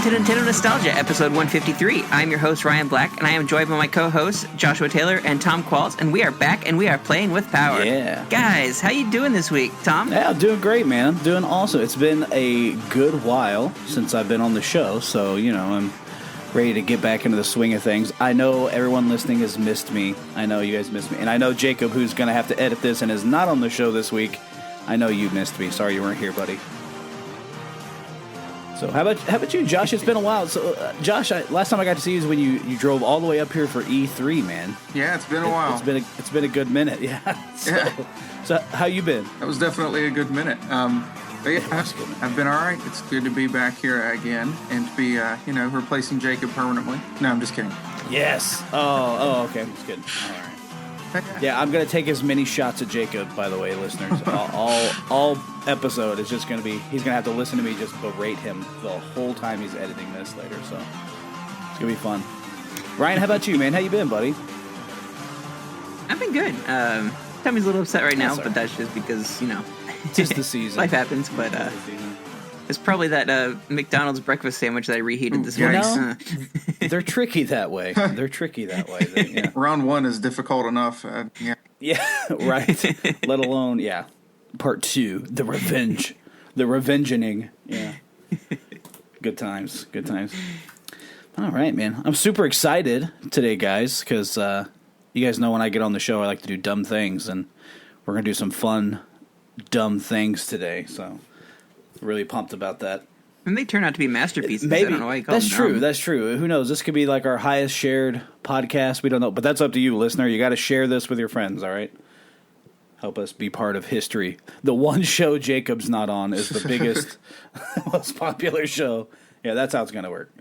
to Nintendo Nostalgia, episode 153. I'm your host, Ryan Black, and I am joined by my co-hosts, Joshua Taylor and Tom Qualls, and we are back, and we are playing with power. Yeah. Guys, how you doing this week, Tom? Yeah, I'm doing great, man. I'm doing awesome. It's been a good while since I've been on the show, so, I'm ready to get back into the swing of things. I know everyone listening has missed me. I know you guys missed me. And I know Jacob, who's going to have to edit this and is not on the show this week, I know you missed me. Sorry you weren't here, buddy. So how about you, Josh? It's been a while. So, Josh, last time I got to see you is when you drove all the way up here for E3, man. Yeah, it's been a while. It's been a good minute, yeah. So how you been? That was definitely a good minute. But yeah, I've been all right. It's good to be back here again and to be, replacing Jacob permanently. No, I'm just kidding. Yes. Oh, okay. I'm just kidding. All right. Yeah, I'm going to take as many shots at Jacob, by the way, listeners. all episode is just going to be, he's going to have to listen to me just berate him the whole time he's editing this later, so it's going to be fun. Ryan, how about you, man? How you been, buddy? I've been good. Tommy's a little upset right now, but that's just because, just the season. Life happens, but it's probably that McDonald's breakfast sandwich that I reheated this morning. They're tricky that way. Yeah. Round one is difficult enough. Yeah, right. Let alone, part two, the revenge. The revengeing. Yeah. Good times. All right, man. I'm super excited today, guys, because you guys know when I get on the show, I like to do dumb things, and we're going to do some fun, dumb things today, so really pumped about that. And they turn out to be masterpieces. Maybe. I don't know why you call That's them true. dumb. That's true. Who knows? This could be like our highest shared podcast. We don't know. But that's up to you, listener. You got to share this with your friends, all right? Help us be part of history. The one show Jacob's not on is the biggest, most popular show. Yeah, that's how it's going to work.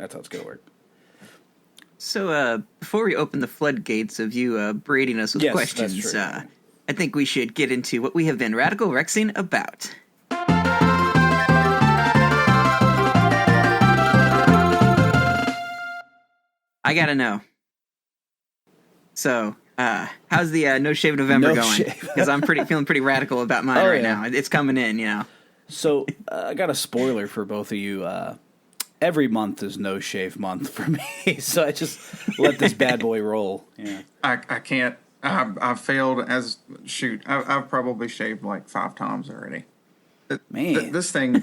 So, before we open the floodgates of you berating us with questions, I think we should get into what we have been Radical Rexing about. I gotta know. So, how's the No Shave November going? Because I'm feeling pretty radical about mine now. It's coming in, So, I got a spoiler for both of you. Every month is No Shave month for me, so I just let this bad boy roll. Yeah, I can't. I've failed I've probably shaved like 5 times already. Man, this thing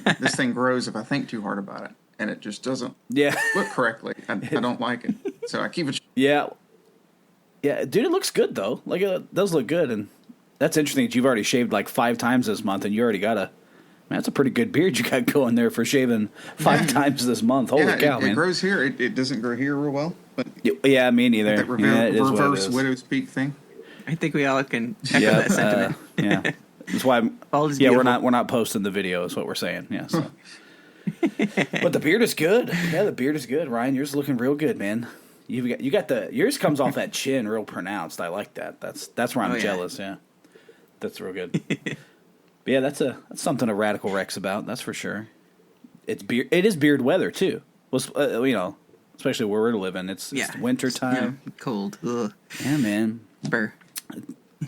grows if I think too hard about it, and it just doesn't look correctly. I don't like it, so I keep it. Yeah, dude, it looks good though. Like it does look good, and that's interesting that you've already shaved like 5 times this month, and you already got that's a pretty good beard you got going there for shaving 5 times this month. Holy cow, man! It grows here. It doesn't grow here real well, but yeah, me neither. That reverse widow's peak thing. I think we all can echo that sentiment. Yeah. That's why we're not posting the video is what we're saying. Yeah. So. But the beard is good. Yeah, the beard is good. Ryan, yours is looking real good, man. You got yours comes off that chin real pronounced. I like that. That's where I'm jealous, yeah. That's real good. But yeah, that's something a Radical Rex about, that's for sure. It is beard weather too. Well, especially where we're living. It's winter time. Yeah, cold. Ugh. Yeah, man. Burr.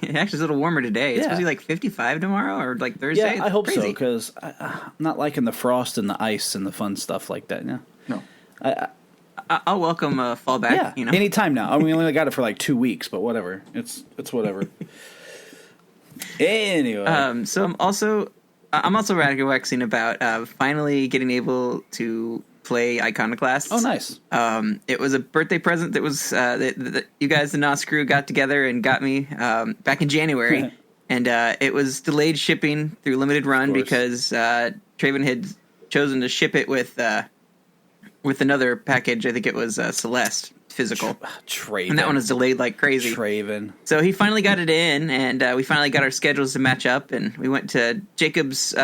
Actually, it's a little warmer today. It's supposed to be like 55 tomorrow or like Thursday. Yeah, I hope so, because I'm not liking the frost and the ice and the fun stuff like that. Yeah. No. I'll welcome fall back. Yeah, anytime now. I mean, we only got it for like 2 weeks, but whatever. It's whatever. Anyway. So I'm also radical waxing about finally getting able to play Iconoclast. Oh, nice. It was a birthday present that was that you guys, the Nos crew, got together and got me back in January, and it was delayed shipping through limited run because Traven had chosen to ship it with another package. I think it was Celeste physical. Traven. And that one was delayed like crazy. Traven. So he finally got it in, and we finally got our schedules to match up, and we went to Jacob's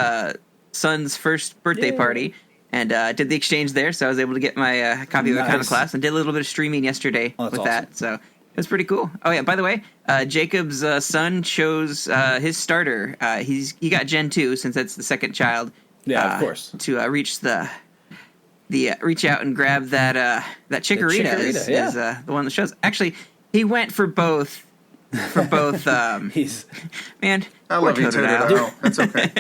son's first birthday party. And did the exchange there, so I was able to get my copy of Iconoclast and did a little bit of streaming yesterday with awesome. That. So it was pretty cool. Oh yeah, by the way, Jacob's son chose his starter. He got Gen 2 since that's the second child. Yeah, of course. To reach reach out and grab that Chikorita is the one that shows. Actually, he went for both. He's man. I love you, Totodile. That's okay.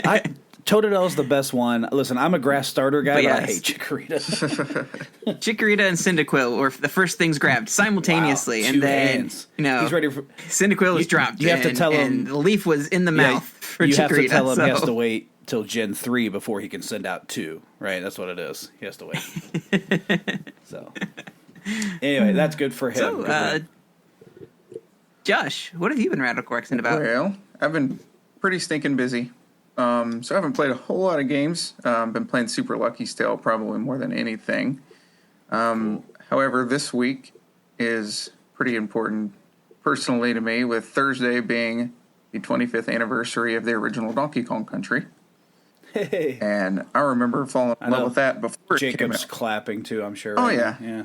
Totodile the best one. Listen, I'm a grass starter guy, but I hate Chikorita. Chikorita and Cyndaquil were the first things grabbed simultaneously, wow, and then hands. he's ready for Cyndaquil was dropped. You have to tell him, and the leaf was in the mouth for you Chikorita. You have to tell him he has to wait till Gen 3 before he can send out 2. Right, that's what it is. He has to wait. So anyway, that's good for him. So, Josh, what have you been radical Rexing about? Well, I've been pretty stinking busy. So I haven't played a whole lot of games. Been playing Super Lucky's Tale probably more than anything. Cool. However, this week is pretty important personally to me, with Thursday being the 25th anniversary of the original Donkey Kong Country. Hey. And I remember falling in love with that before Jacob's clapping too, I'm sure. Oh, right? yeah.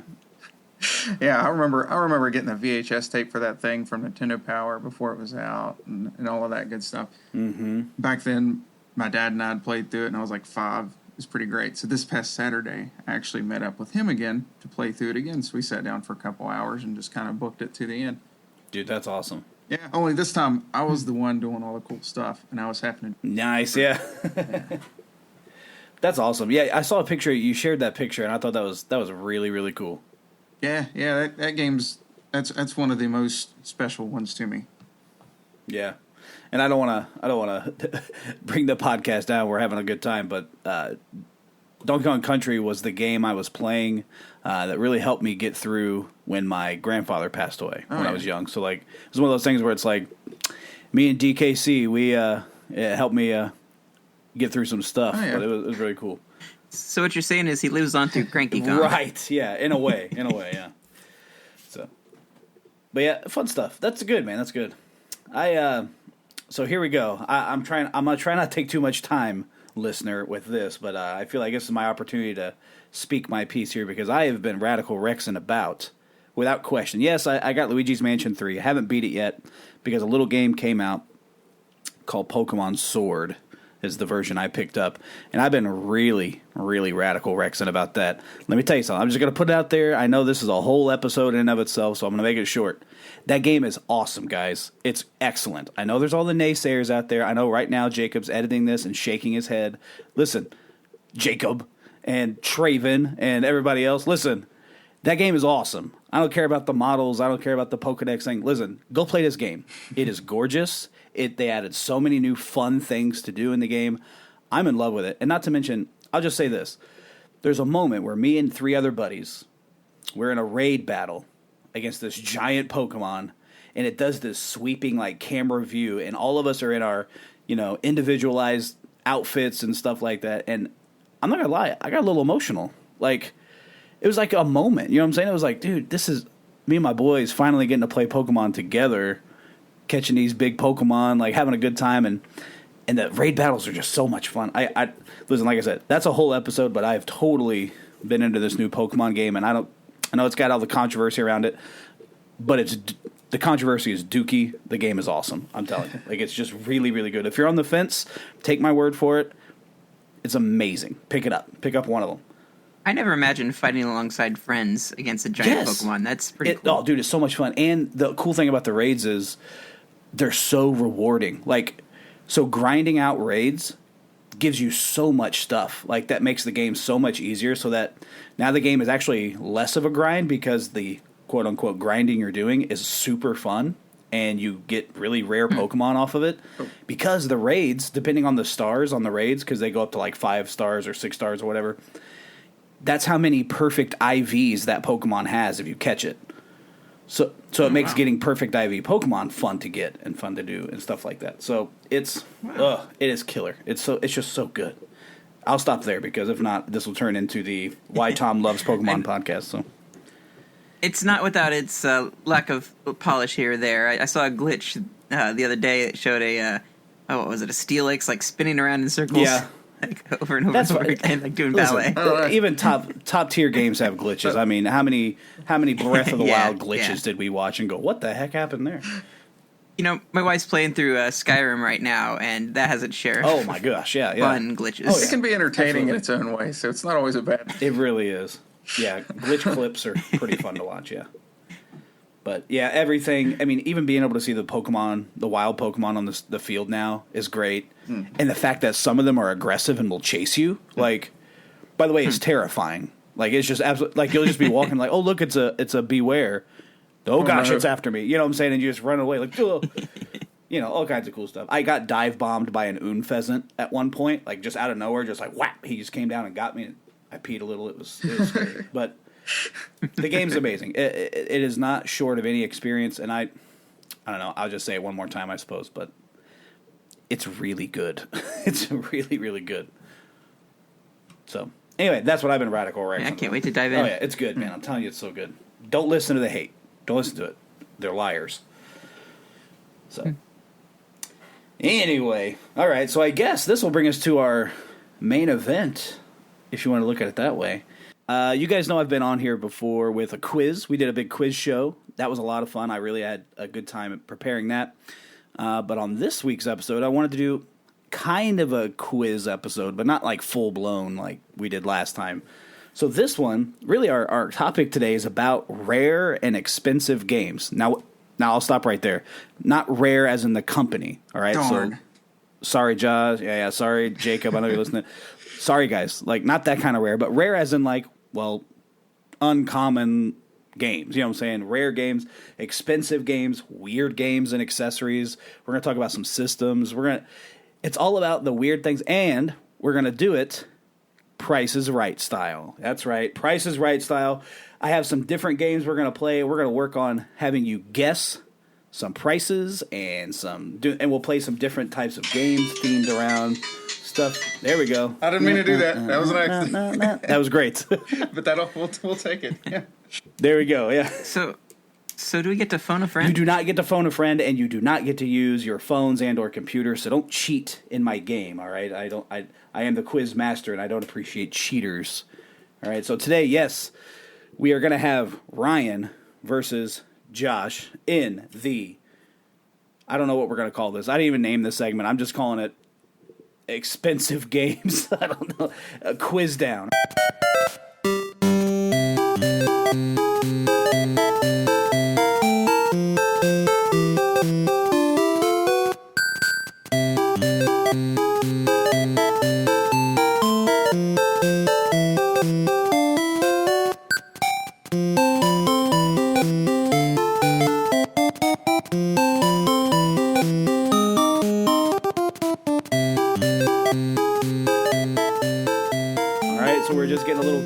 Yeah, I remember getting the VHS tape for that thing from Nintendo Power before it was out, and all of that good stuff. Mm-hmm. Back then, my dad and I had played through it, and I was like 5. It was pretty great. So this past Saturday, I actually met up with him again to play through it again. So we sat down for a couple hours and just kind of booked it to the end. Dude, that's awesome. Yeah, only this time I was the one doing all the cool stuff, and I was having to... Nice, yeah. That's awesome. Yeah, I saw a picture. You shared that picture, and I thought that was really, really cool. Yeah, that game's that's one of the most special ones to me. Yeah, and I don't want to bring the podcast down. We're having a good time, but Donkey Kong Country was the game I was playing that really helped me get through when my grandfather passed away when I was young. So like, it was one of those things where it's like me and DKC, it helped me get through some stuff. But it was really cool. So what you're saying is he lives on through Cranky Kong. Right, yeah, in a way, yeah. But yeah, fun stuff. That's good, man. That's good. So here we go. I'm gonna try not to take too much time, listener, with this, but I feel like this is my opportunity to speak my piece here because I have been radical Rexing about, without question. Yes, I got Luigi's Mansion 3. I haven't beat it yet because a little game came out called Pokemon Sword. Is the version I picked up. And I've been really, really radical Rexing about that. Let me tell you something. I'm just going to put it out there. I know this is a whole episode in and of itself, so I'm going to make it short. That game is awesome, guys. It's excellent. I know there's all the naysayers out there. I know right now Jacob's editing this and shaking his head. Listen, Jacob and Traven and everybody else, listen, that game is awesome. I don't care about the models. I don't care about the Pokedex thing. Listen, go play this game. It is gorgeous. They added so many new fun things to do in the game. I'm in love with it. And not to mention, I'll just say this. There's a moment where me and 3 other buddies, we're in a raid battle against this giant Pokemon, and it does this sweeping like camera view, and all of us are in our, individualized outfits and stuff like that. And I'm not going to lie, I got a little emotional. Like, it was like a moment. You know what I'm saying? It was like, dude, this is me and my boys finally getting to play Pokemon together, catching these big Pokemon, like having a good time, and the raid battles are just so much fun. I listen, like I said, that's a whole episode, but I've totally been into this new Pokemon game, and I know it's got all the controversy around it, but the controversy is dookie. The game is awesome. I'm telling you, like it's just really, really good. If you're on the fence, take my word for it. It's amazing. Pick it up. Pick up one of them. I never imagined fighting alongside friends against a giant Pokemon. That's pretty cool. Oh, dude, it's so much fun. And the cool thing about the raids is they're so rewarding. Like, so grinding out raids gives you so much stuff. Like, that makes the game so much easier, so that now the game is actually less of a grind because the quote-unquote grinding you're doing is super fun, and you get really rare Pokemon off of it. Because the raids, depending on the stars on the raids, because they go up to like 5 stars or 6 stars or whatever, that's how many perfect IVs that Pokemon has if you catch it. So it makes getting perfect IV Pokemon fun to get and fun to do and stuff like that. So it is killer. It's just so good. I'll stop there because if not, this will turn into the Why Tom Loves Pokemon podcast. So it's not without its lack of polish here or there. I saw a glitch the other day that showed what was it? A Steelix like spinning around in circles. Yeah. Like over and over and over again, like doing ballet. Even top tier games have glitches. I mean, how many Breath of the Wild glitches did we watch and go, what the heck happened there? My wife's playing through Skyrim right now, and that has its share. Oh my gosh, yeah. Fun glitches. Oh, it can be entertaining in its own way, so it's not always a bad. It really is. Yeah, glitch clips are pretty fun to watch. Yeah. But yeah, everything. I mean, even being able to see the Pokemon, the wild Pokemon on the field now is great, and the fact that some of them are aggressive and will chase you. Like, by the way, it's terrifying. Like, it's just absolutely like you'll just be walking like, oh look, it's a beware. Oh gosh, it's after me. You know what I'm saying? And you just run away like, oh. You know, all kinds of cool stuff. I got dive bombed by an Oon pheasant at one point, like just out of nowhere, just like whap. He just came down and got me. And I peed a little. It was great. But the game's amazing. It is not short of any experience, and I don't know. I'll just say it one more time, I suppose. But it's really good. It's really, really good. So anyway, that's what I've been radical right now. I can't wait to dive in. Oh yeah, it's good, man. I'm telling you, it's so good. Don't listen to the hate. Don't listen to it. They're liars. So. Anyway, all right, so I guess this will bring us to our main event, if you want to look at it that way. You guys know I've been on here before with a quiz. We did a big quiz show. That was a lot of fun. I really had a good time preparing that. But on this week's episode, I wanted to do kind of a quiz episode, but not like full-blown like we did last time. So this one, really our topic today is about rare and expensive games. Now I'll stop right there. Not rare as in the company, all right? Darn. So, sorry, Josh. Yeah, sorry, Jacob. I know you're listening. Sorry, guys. Like, not that kind of rare, but rare as in, like, well, uncommon games. You know what I'm saying? Rare games, expensive games, weird games and accessories. We're going to talk about some systems. It's all about the weird things, and we're going to do it Price is Right style. That's right, Price is Right style. I have some different games we're going to play. We're going to work on having you guess some prices and and we'll play some different types of games themed around stuff. There we go. I didn't mean to do that. That was an accident. That was great. But we'll take it. Yeah. There we go. Yeah. So do we get to phone a friend? You do not get to phone a friend, and you do not get to use your phones and or computers. So don't cheat in my game. All right. I am the quiz master, and I don't appreciate cheaters. All right. So today, yes, we are going to have Ryan versus Josh in I don't know what we're going to call this. I didn't even name this segment. I'm just calling it Expensive Games. I don't know. A quiz down.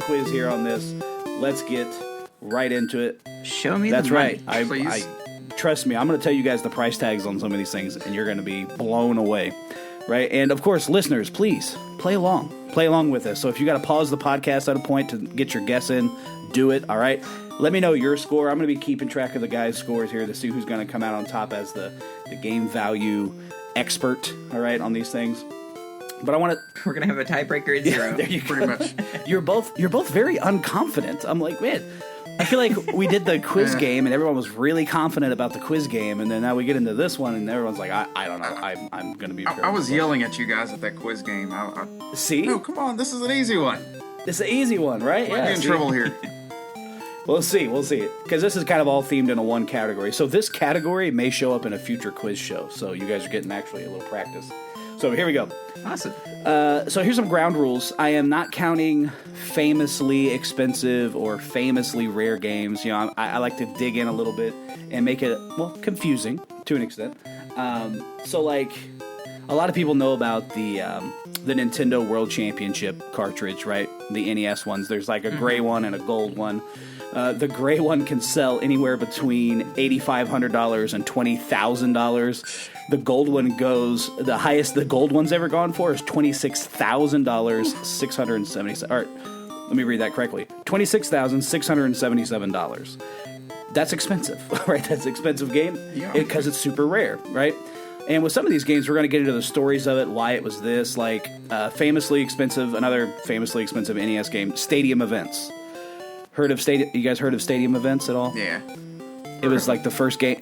Quiz here on this. Let's get right into it. Show me That's the money. Right. I trust me, I'm going to tell you guys the price tags on some of these things, and you're going to be blown away. Right? And of course, listeners, please play along. Play along with us. So if you got to pause the podcast at a point to get your guess in, do it. All right? Let me know your score. I'm going to be keeping track of the guys' scores here to see who's going to come out on top as the game value expert. All right, on these things. But we're gonna have a tiebreaker at 0. There you go. Pretty much. You're both very unconfident. I'm like, man, I feel like we did the quiz game and everyone was really confident about the quiz game, and then now we get into this one and everyone's like, I don't know, I'm gonna be. I was yelling at you guys at that quiz game. See? No, come on, this is an easy one. It's an easy one, right? Might be in trouble here. We'll see, because this is kind of all themed into one category. So this category may show up in a future quiz show. So you guys are getting actually a little practice. So here we go. Awesome. So here's some ground rules. I am not counting famously expensive or famously rare games. You know, I like to dig in a little bit and make it, confusing to an extent. So like, a lot of people know about the Nintendo World Championship cartridge, right? The NES ones. There's like a gray one and a gold one. The gray one can sell anywhere between $8,500 and $20,000. The gold one the highest the gold one's ever gone for is $26,677. Or let me read that correctly. $26,677. That's expensive, right? That's an expensive game because it's super rare, right? And with some of these games, we're going to get into the stories of it, why it was this, like another famously expensive NES game, Stadium Events. You guys heard of Stadium Events at all? Yeah. It was like the first game.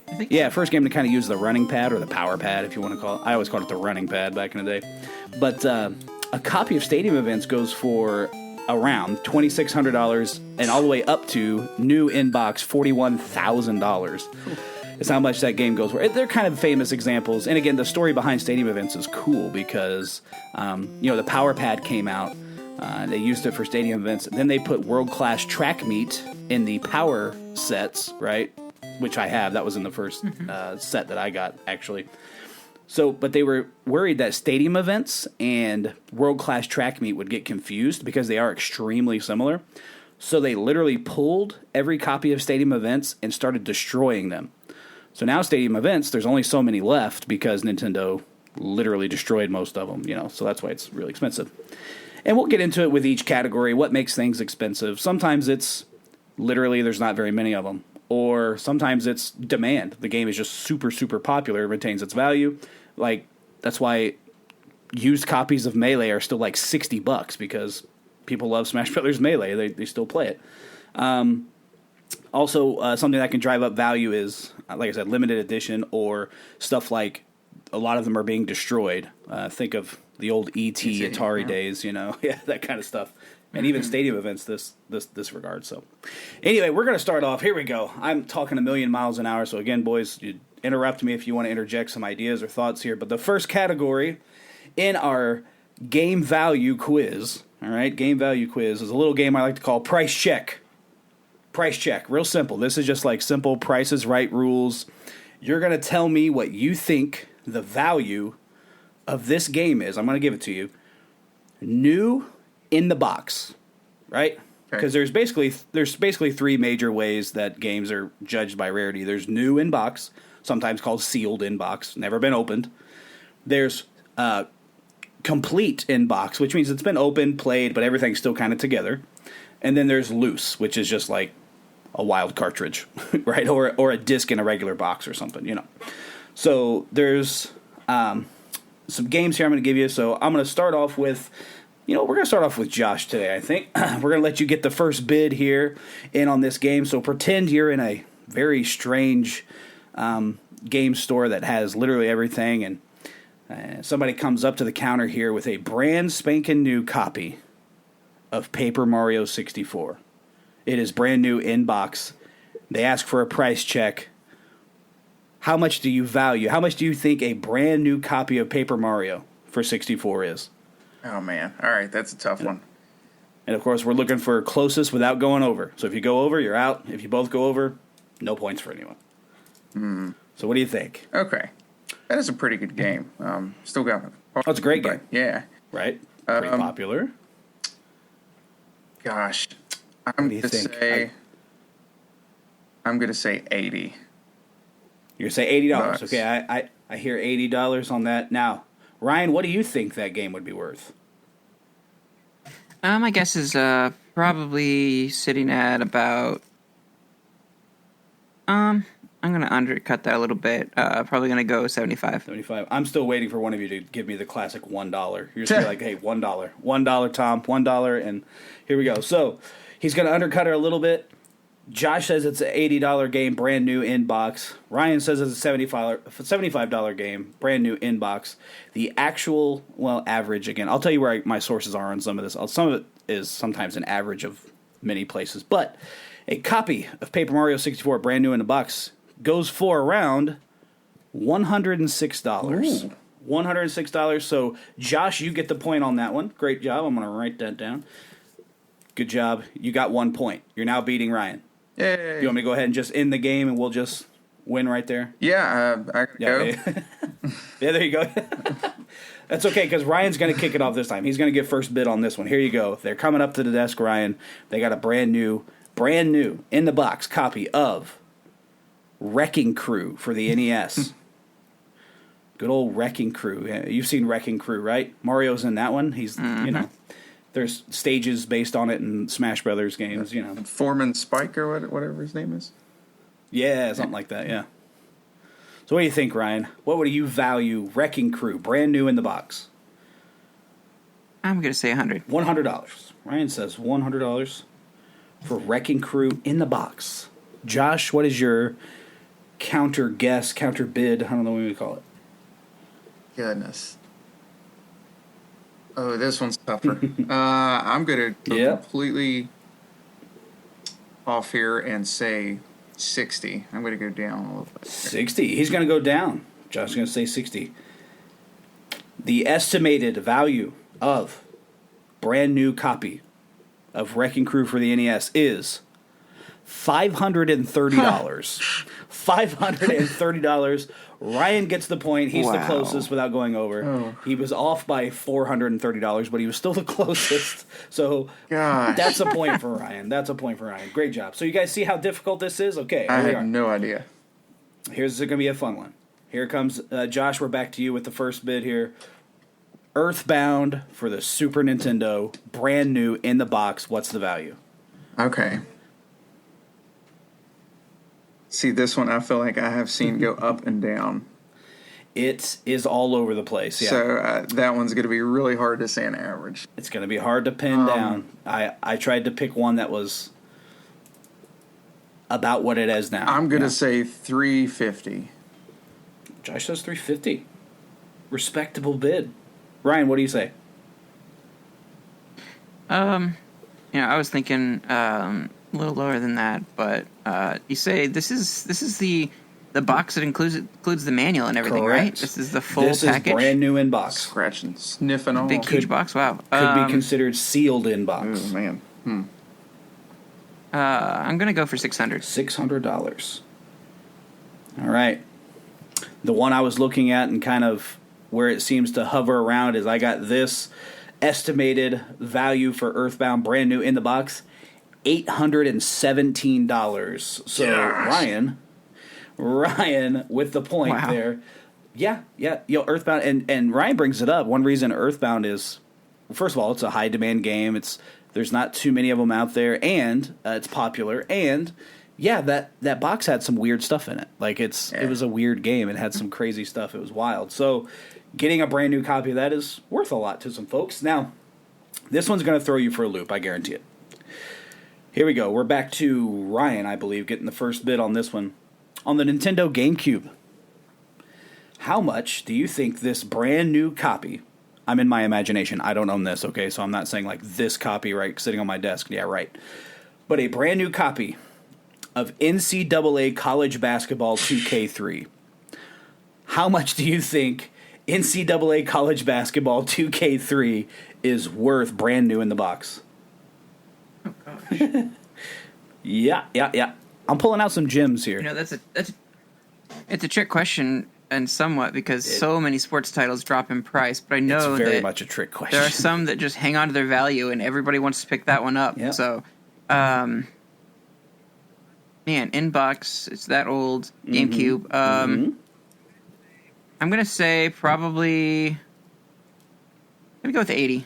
First game to kind of use the running pad or the power pad, if you want to call it. I always called it the running pad back in the day. But a copy of Stadium Events goes for around $2,600 and all the way up to new in-box $41,000. Is how much that game goes for. They're kind of famous examples. And again, the story behind stadium events is cool because, the Power Pad came out. They used it for stadium events. Then they put world-class track meet in the power sets, right? Which I have. That was in the first set that I got, actually. So, but they were worried that stadium events and world-class track meet would get confused because they are extremely similar. So they literally pulled every copy of stadium events and started destroying them. So now stadium events, there's only so many left because Nintendo literally destroyed most of them, so that's why it's really expensive. And we'll get into it with each category, what makes things expensive. Sometimes it's literally there's not very many of them. Or sometimes it's demand. The game is just super, super popular, retains its value. Like, that's why used copies of Melee are still like $60 because people love Smash Brothers Melee. They still play it. Also, something that can drive up value is, like I said, limited edition or stuff like a lot of them are being destroyed. Think of the old E.T. Atari days, that kind of stuff. And even stadium events this regard. So anyway, we're going to start off. Here we go. I'm talking a million miles an hour. So again, boys, you interrupt me if you want to interject some ideas or thoughts here. But the first category in our game value quiz, all right, game value quiz is a little game I like to call Price Check. Price check. Real simple. This is just like simple Price is Right rules. You're going to tell me what you think the value of this game is. I'm going to give it to you. New in the box, right? Because there's basically three major ways that games are judged by rarity. There's new in box, sometimes called sealed in box, never been opened. There's complete in box, which means it's been opened, played, but everything's still kind of together. And then there's loose, which is just like a wild cartridge, right? Or a disc in a regular box or something, So there's some games here I'm going to give you. So I'm going to start off with, we're going to start off with Josh today, I think. We're going to let you get the first bid here in on this game. So pretend you're in a very strange game store that has literally everything. And somebody comes up to the counter here with a brand spanking new copy of Paper Mario 64. It is brand new in box. They ask for a price check. How much do you value? How much do you think a brand new copy of Paper Mario for 64 is? Oh, man. All right, that's a tough one. And, of course, we're looking for closest without going over. So if you go over, you're out. If you both go over, no points for anyone. So what do you think? Okay. That is a pretty good game. Still got it. Oh, it's a great game. Yeah. Right? Pretty popular. Gosh. I'm going to say 80. You're going to say $80. Okay, I hear $80 on that. Now, Ryan, what do you think that game would be worth? My guess is probably sitting at about. I'm going to undercut that a little bit. Probably going to go 75. 75. I'm still waiting for one of you to give me the classic $1. You're just like, hey, $1. $1, Tom. $1, and here we go. So he's going to undercut her a little bit. Josh says it's an $80 game, brand new in box. Ryan says it's a $75 game, brand new in box. The actual, average, again, I'll tell you where my sources are on some of this. Some of it is sometimes an average of many places. But a copy of Paper Mario 64, brand new in the box, goes for around $106. Ooh. $106. So, Josh, you get the point on that one. Great job. I'm going to write that down. Good job. You got 1 point. You're now beating Ryan. Yay. You want me to go ahead and just end the game and we'll just win right there? Yeah, I can go. Yeah, there you go. That's okay, because Ryan's going to kick it off this time. He's going to get first bid on this one. Here you go. They're coming up to the desk, Ryan. They got a brand new, in the box copy of Wrecking Crew for the NES. Good old Wrecking Crew. You've seen Wrecking Crew, right? Mario's in that one. He's, there's stages based on it in Smash Brothers games, Foreman Spike or whatever his name is? Yeah, something like that, yeah. So what do you think, Ryan? What would you value Wrecking Crew, brand new in the box? I'm going to say $100. $100. Ryan says $100 for Wrecking Crew in the box. Josh, what is your counter guess, counter bid? I don't know what we call it. Goodness. Oh, this one's tougher. I'm going to go completely off here and say 60. I'm going to go down a little bit. 60. He's going to go down. Josh's going to say 60. The estimated value of brand new copy of Wrecking Crew for the NES is $530. $530. Ryan gets the point. He's the closest without going over. Oh. He was off by $430, but he was still the closest. So that's a point for Ryan. That's a point for Ryan. Great job. So you guys see how difficult this is? Okay. I had no idea. Here's going to be a fun one. Here comes Josh. We're back to you with the first bid here. Earthbound for the Super Nintendo, brand new in the box. What's the value? Okay. See, this one I feel like I have seen go up and down. It is all over the place, yeah. So that one's going to be really hard to say an average. It's going to be hard to pin down. I tried to pick one that was about what it is now. I'm going to say 350. Josh says 350. Respectable bid. Ryan, what do you say? I was thinking a little lower than that, but you say this is the box that includes the manual and everything, correct. Right? This is the full package. This is brand new in box. Scratch and sniff and all. Big huge box. Wow. Could be considered sealed in box. Oh man. I'm gonna go for $600. $600. All right. The one I was looking at and kind of where it seems to hover around is I got this estimated value for Earthbound brand new in the box, $817. So Ryan with the point there. Yeah. Earthbound and Ryan brings it up. One reason Earthbound is, first of all, it's a high demand game. There's not too many of them out there, and it's popular. And that box had some weird stuff in it. Like it was a weird game. It had some crazy stuff. It was wild. So getting a brand new copy of that is worth a lot to some folks. Now, this one's going to throw you for a loop. I guarantee it. Here we go. We're back to Ryan, I believe, getting the first bid on this one. On the Nintendo GameCube, how much do you think this brand new copy, I'm in my imagination, I don't own this, okay, so I'm not saying like this copy right sitting on my desk, yeah, right, but a brand new copy of NCAA College Basketball 2K3, how much do you think NCAA College Basketball 2K3 is worth brand new in the box? Oh gosh. Yeah. I'm pulling out some gems here. It's a trick question and somewhat because so many sports titles drop in price, but I know it's very much a trick question. There are some that just hang on to their value and everybody wants to pick that one up. Yep. So, man, inbox, it's that old GameCube. I'm gonna say probably. Let me go with 80.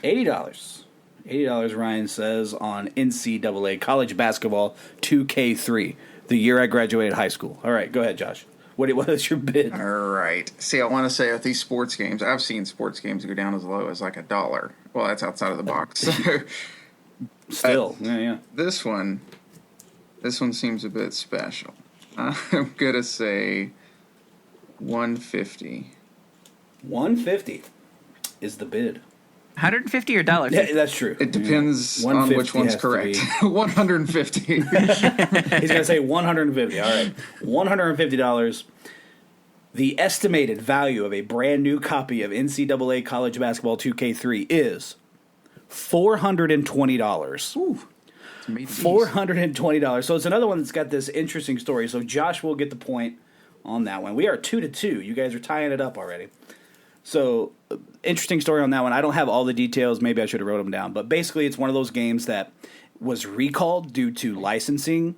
$80, Ryan says, on NCAA College Basketball 2K3, the year I graduated high school. All right, go ahead, Josh. What is your bid? All right. See, I want to say with these sports games, I've seen sports games go down as low as like $1. Well, that's outside of the box. So, still, yeah. This one seems a bit special. I'm going to say 150. 150 is the bid. 150 or dollars? Yeah, that's true. It depends on which one's correct. 150. He's going to say 150. All right. $150. The estimated value of a brand new copy of NCAA College Basketball 2K3 is $420. Ooh. $420. So it's another one that's got this interesting story. So Josh will get the point on that one. We are 2-2. You guys are tying it up already. So, interesting story on that one. I don't have all the details. Maybe I should have wrote them down. But basically, it's one of those games that was recalled due to licensing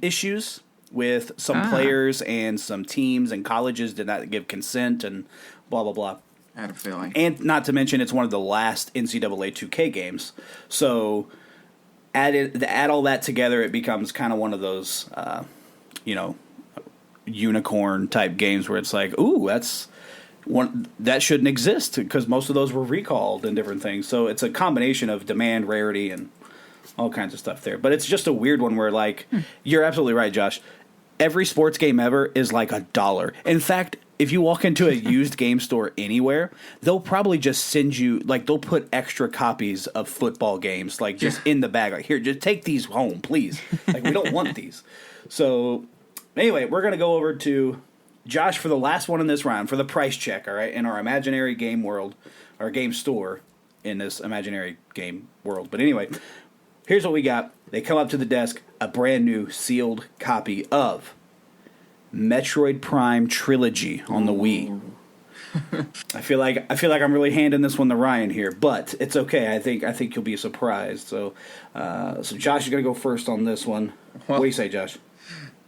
issues with some players and some teams, and colleges did not give consent and blah, blah, blah. I had a feeling. And not to mention, it's one of the last NCAA 2K games. So, add all that together, it becomes kind of one of those, unicorn-type games where it's like, ooh, that shouldn't exist because most of those were recalled and different things. So it's a combination of demand, rarity, and all kinds of stuff there. But it's just a weird one where, you're absolutely right, Josh. Every sports game ever is like $1. In fact, if you walk into a used game store anywhere, they'll probably just send you, like, they'll put extra copies of football games, like, just in the bag. Like, here, just take these home, please. Like, we don't want these. So, anyway, we're going to go over to Josh for the last one in this round, for the price check, all right, in our imaginary game world, our game store in this imaginary game world. But anyway, here's what we got. They come up to the desk, a brand new sealed copy of Metroid Prime Trilogy on the Wii. I feel like I'm really handing this one to Ryan here, but it's okay. I think you'll be surprised. So Josh is gonna go first on this one. Well, what do you say, Josh?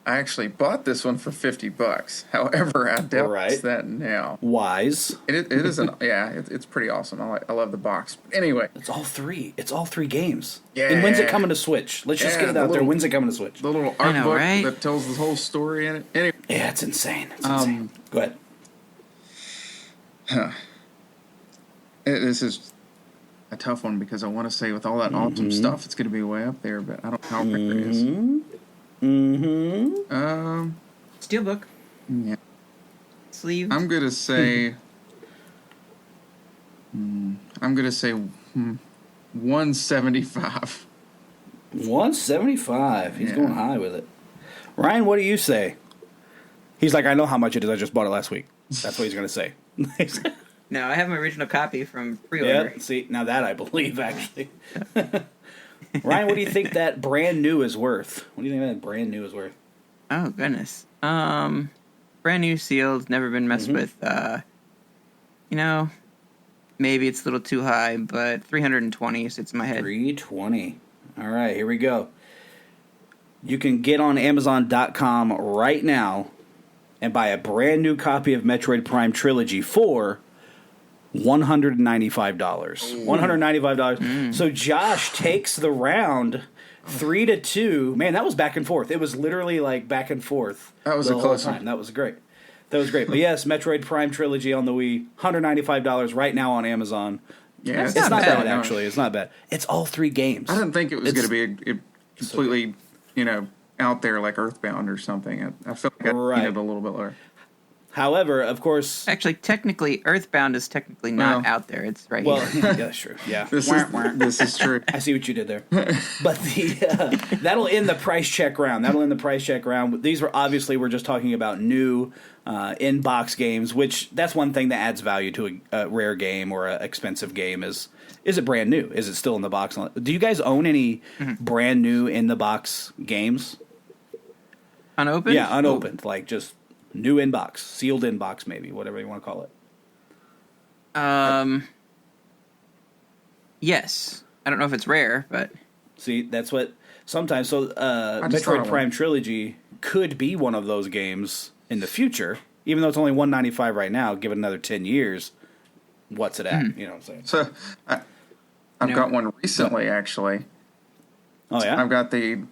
I actually bought this one for $50. However, I doubt that now. Wise. It is it's pretty awesome. I love the box. But anyway, it's all three games. Yeah. And when's it coming to Switch? Let's just get it out there. When's it coming to Switch? The little art book that tells the whole story in it. Anyway. Yeah, it's insane. It's insane. Go ahead. This is a tough one because I want to say with all that awesome stuff, it's going to be way up there, but I don't know how rare it is. Steelbook. Yeah. Sleeve. I'm gonna say. I'm gonna say 175. 175. He's going high with it. Ryan, what do you say? He's like, I know how much it is. I just bought it last week. That's what he's gonna say. No, I have my original copy from pre-order. Yeah. See, now that I believe actually. Ryan, what do you think that brand new is worth? What do you think that brand new is worth? Oh, goodness. Brand new sealed, never been messed with. Maybe it's a little too high, but 320 sits in my head. 320. All right, here we go. You can get on Amazon.com right now and buy a brand new copy of Metroid Prime Trilogy for $195. $195. So Josh takes the round 3-2. Man, that was back and forth. It was literally like back and forth. That was a close one. That was great. But yes, Metroid Prime Trilogy on the Wii, $195 right now on Amazon. Yeah, it's not bad actually. It's not bad. It's all three games. I didn't think it was going to be a completely, out there like Earthbound or something. I felt like I needed a little bit lower. However, of course... Actually, technically, Earthbound is technically not out there. It's right here. Yeah, that's true. Yeah. This is true. I see what you did there. But that'll end the price check round. These were obviously, we're just talking about new in-box games, which that's one thing that adds value to a rare game or an expensive game is it brand new? Is it still in the box? Do you guys own any brand new in-the-box games? Unopened? Yeah, unopened. Like just... new inbox, sealed inbox, maybe whatever you want to call it. Yes. I don't know if it's rare, but see, that's what sometimes. So, Metroid Prime Trilogy could be one of those games in the future, even though it's only $195 right now. Give it another 10 years, what's it at? You know what I'm saying? So, I've got one recently, actually. Oh yeah, I've got the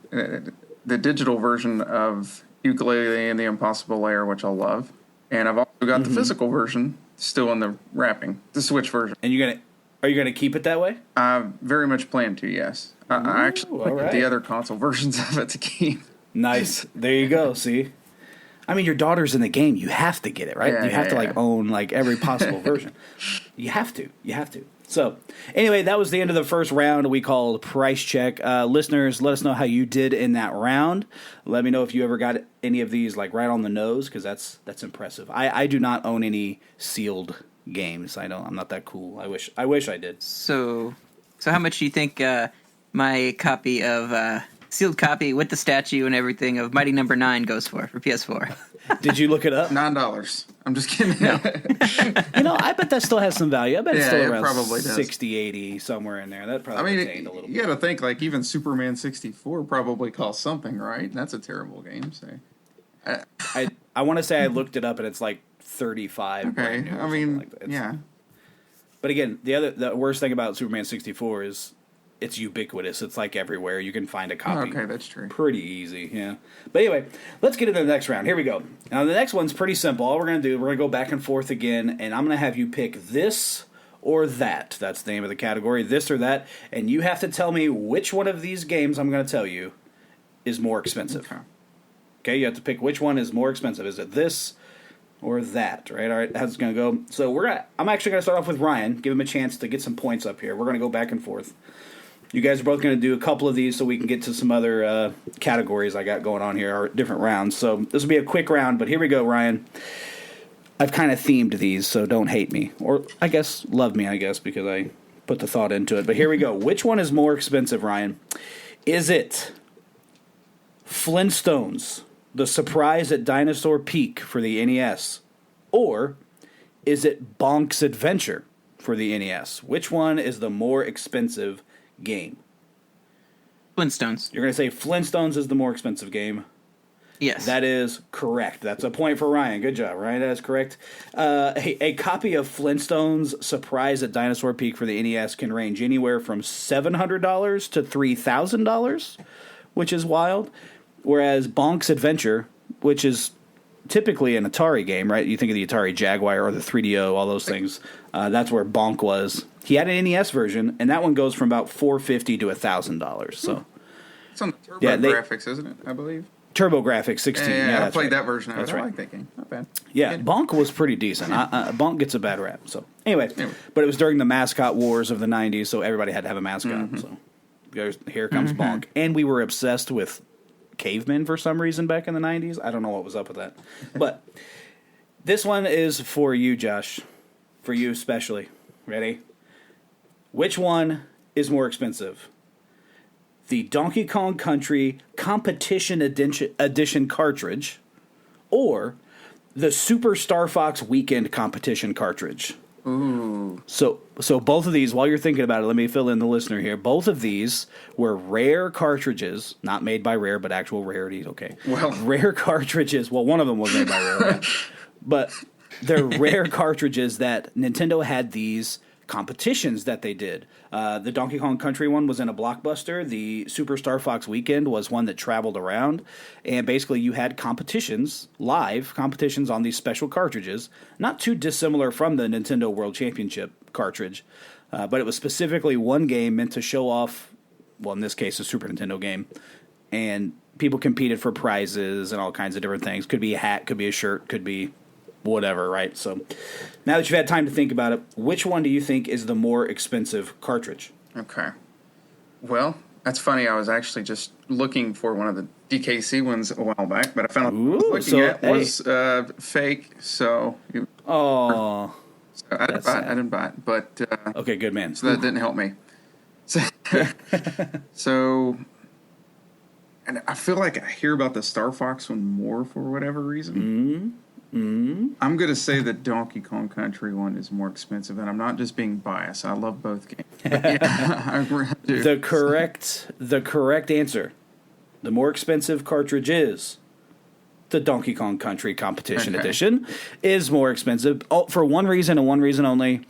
digital version of Ukulele and the Impossible Lair, which I love, and I've also got the physical version still in the wrapping, the Switch version. And are you gonna keep it that way? I very much plan to. Yes, I actually looked at the other console versions of it to keep. Nice. There you go. See, I mean, your daughter's in the game. You have to get it right. You have to own every possible version. You have to. So, anyway, that was the end of the first round we called Price Check. Listeners, let us know how you did in that round. Let me know if you ever got any of these right on the nose, because that's impressive. I do not own any sealed games. I'm not that cool. I wish I did. So how much do you think my copy of sealed copy with the statue and everything of Mighty Number 9 goes for PS4? Did you look it up? $9. I'm just kidding. No. I bet that still has some value. I bet it's still around probably 60, 80, somewhere in there. That probably retained a little bit. You got to think even Superman 64 probably cost something, right? That's a terrible game. So I want to say I looked it up and it's 35. Okay, I mean, yeah. But again, the worst thing about Superman 64 is it's ubiquitous. It's everywhere. You can find a copy. Okay, that's true. Pretty easy, yeah. But anyway, let's get into the next round. Here we go. Now, the next one's pretty simple. All we're going to do, we're going to go back and forth again, and I'm going to have you pick this or that. That's the name of the category, this or that. And you have to tell me which one of these games I'm going to tell you is more expensive. Okay, you have to pick which one is more expensive. Is it this or that, right? All right, how's it going to go? So I'm actually going to start off with Ryan, give him a chance to get some points up here. We're going to go back and forth. You guys are both going to do a couple of these so we can get to some other categories I got going on here, or different rounds. So this will be a quick round, but here we go, Ryan. I've kind of themed these, so don't hate me. Or, I guess, love me, I guess, because I put the thought into it. But here we go. Which one is more expensive, Ryan? Is it Flintstones, The Surprise at Dinosaur Peak for the NES? Or is it Bonk's Adventure for the NES? Which one is the more expensive game? Flintstones. You're going to say Flintstones is the more expensive game. Yes. That is correct. That's a point for Ryan. Good job, Ryan. That is correct. A copy of Flintstones Surprise at Dinosaur Peak for the NES can range anywhere from $700 to $3,000, which is wild. Whereas Bonk's Adventure, which is typically an Atari game, right? You think of the Atari Jaguar or the 3DO, all those things. That's where Bonk was. He had an NES version, and that one goes from about $450 to $1,000. So it's on the TurboGrafx, isn't it? I believe. TurboGrafx 16. Yeah, I played right. that version. I That's right. like that game. Not bad. Yeah, Good. Bonk was pretty decent. Bonk gets a bad rap. So anyway, but it was during the mascot wars of the 90s, so everybody had to have a mascot. Mm-hmm. So here comes Bonk. And we were obsessed with cavemen for some reason back in the 90s. I don't know what was up with that. But this one is for you, Josh. For you especially. Ready? Which one is more expensive? The Donkey Kong Country Competition Edition cartridge, or the Super Star Fox Weekend Competition cartridge? Ooh. So both of these, while you're thinking about it, let me fill in the listener here. Both of these were rare cartridges, not made by Rare, but actual rarities, okay. Well, rare cartridges. Well, one of them was made by Rare, yeah. But they're rare cartridges that Nintendo had these competitions that they did. The Donkey Kong Country one was in a Blockbuster. The Super Star Fox Weekend was one that traveled around. And basically you had competitions, live competitions on these special cartridges. Not too dissimilar from the Nintendo World Championship cartridge. But it was specifically one game meant to show off, well, in this case, a Super Nintendo game. And people competed for prizes and all kinds of different things. Could be a hat, could be a shirt, could be whatever, right? So now that you've had time to think about it, which one do you think is the more expensive cartridge? Okay. Well, that's funny. I was actually just looking for one of the DKC ones a while back, but I found was fake. So I didn't buy it. But okay, good man. So that didn't help me. So and I feel like I hear about the Star Fox one more for whatever reason. Mm-hmm. Mm-hmm. I'm going to say the Donkey Kong Country one is more expensive, and I'm not just being biased. I love both games. Yeah, I do. The correct answer, the more expensive cartridge is the Donkey Kong Country Competition Edition, is more expensive. For one reason and one reason only.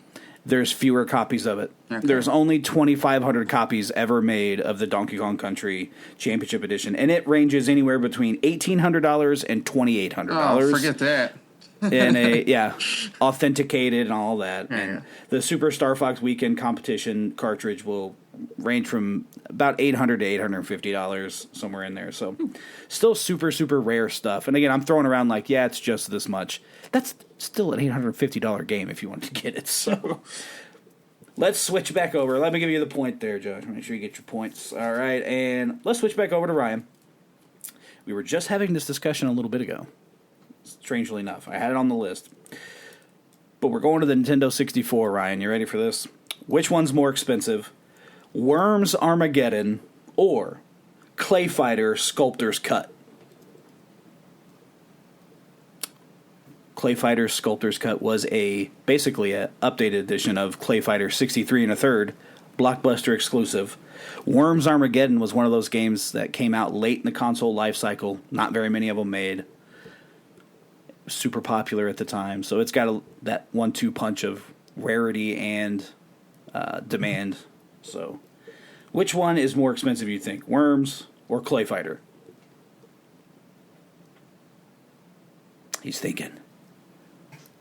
There's fewer copies of it. Okay. There's only 2,500 copies ever made of the Donkey Kong Country Championship Edition, and it ranges anywhere between $1,800 and $2,800. Oh, forget that. And authenticated and all that. Yeah, and the Super Star Fox Weekend Competition cartridge will range from about $800 to $850, somewhere in there. So still super, super rare stuff. And again, I'm throwing around like, yeah, it's just this much. That's still an $850 game if you want to get it. So let's switch back over. Let me give you the point there, Josh. Make sure you get your points. All right, and let's switch back over to Ryan. We were just having this discussion a little bit ago. Strangely enough, I had it on the list. But we're going to the Nintendo 64, Ryan. You ready for this? Which one's more expensive? Worms Armageddon or Clay Fighter Sculptor's Cut? Clay Fighter Sculptor's Cut was basically an updated edition of Clay Fighter 63 1/3, Blockbuster exclusive. Worms Armageddon was one of those games that came out late in the console life cycle. Not very many of them made. Super popular at the time, so it's got that 1-2 punch of rarity and demand. So, which one is more expensive, you think? Worms or Clay Fighter? He's thinking.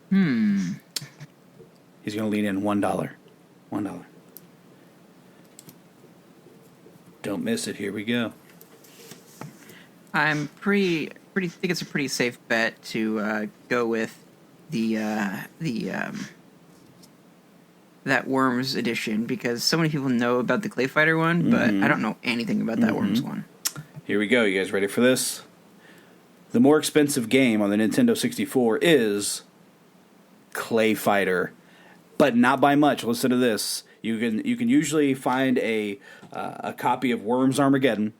He's going to lean in $1. $1. Don't miss it. Here we go. I'm think it's a pretty safe bet to go with that Worms edition because so many people know about the Clay Fighter one, but I don't know anything about that Worms one. Here we go. You guys ready for this? The more expensive game on the Nintendo 64 is Clay Fighter, but not by much. Listen to this. You can usually find a copy of Worms Armageddon,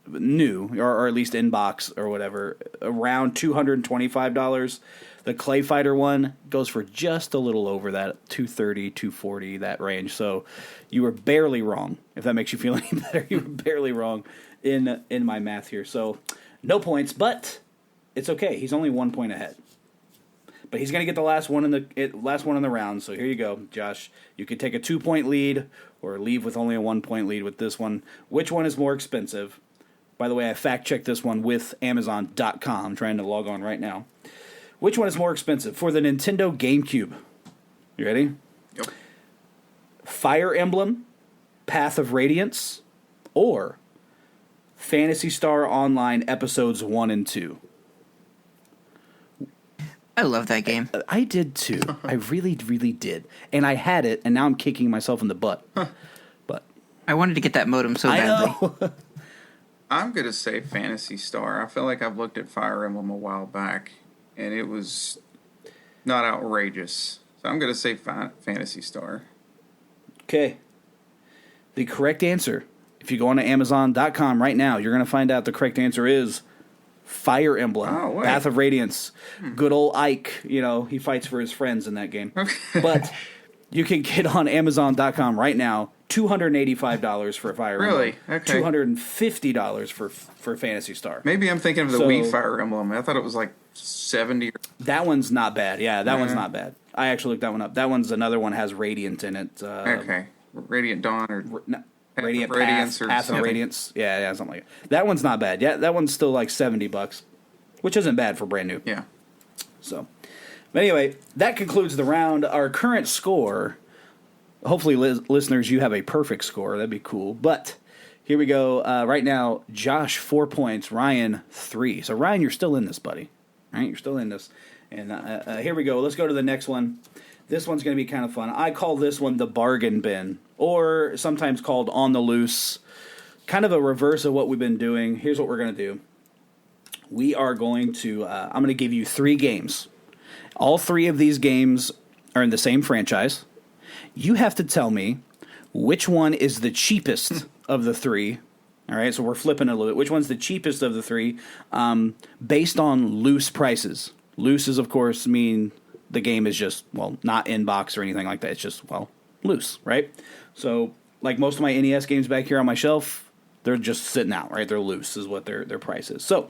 new or at least in box or whatever, around $225. The Clay Fighter one goes for just a little over that, $230, $240, that range. So you were barely wrong. If that makes you feel any better, you were barely wrong in my math here. So no points, but it's okay. He's only 1 point ahead. But he's going to get the last one in the round. So here you go, Josh. You could take a 2-point lead or leave with only a 1-point lead with this one. Which one is more expensive? By the way, I fact-checked this one with Amazon.com. I'm trying to log on right now. Which one is more expensive? For the Nintendo GameCube. You ready? Yep. Fire Emblem, Path of Radiance, or Phantasy Star Online Episodes 1 and 2. I love that game. I did too. I really, really did. And I had it, and now I'm kicking myself in the butt. But I wanted to get that modem so badly. I know. I'm going to say Phantasy Star. I feel like I've looked at Fire Emblem a while back, and it was not outrageous. So I'm going to say Phantasy Star. Okay. The correct answer, if you go on to Amazon.com right now, you're going to find out the correct answer is Fire Emblem, Path of Radiance. Good old Ike, he fights for his friends in that game. But you can get on Amazon.com right now, $285 for Fire Emblem. Really? Okay. $250 for Phantasy Star. Maybe I'm thinking of the Wii Fire Emblem. I thought it was like 70. That one's not bad. Yeah, that one's not bad. I actually looked that one up. That one's another one has Radiant in it. Okay. Radiant Dawn or... Radiant Radiance or Path of Radiance. Yeah, something like that. That one's not bad. Yeah, that one's still like $70, which isn't bad for brand new. Yeah. So, but anyway, that concludes the round. Our current score, hopefully, listeners, you have a perfect score. That'd be cool. But here we go. Right now, Josh, 4 points. Ryan, 3. So, Ryan, you're still in this, buddy. All right, you're still in this. And here we go. Let's go to the next one. This one's going to be kind of fun. I call this one the bargain bin, or sometimes called on the loose. Kind of a reverse of what we've been doing. Here's what we're going to do. We are going to, I'm going to give you 3 games. All 3 of these games are in the same franchise. You have to tell me which one is the cheapest of the 3. All right, so we're flipping it a little bit. Which one's the cheapest of the 3 based on loose prices? Loose, of course, mean the game is just, not in box or anything like that. It's just, loose, right? So, like most of my NES games back here on my shelf, they're just sitting out, right? They're loose is what their price is. So,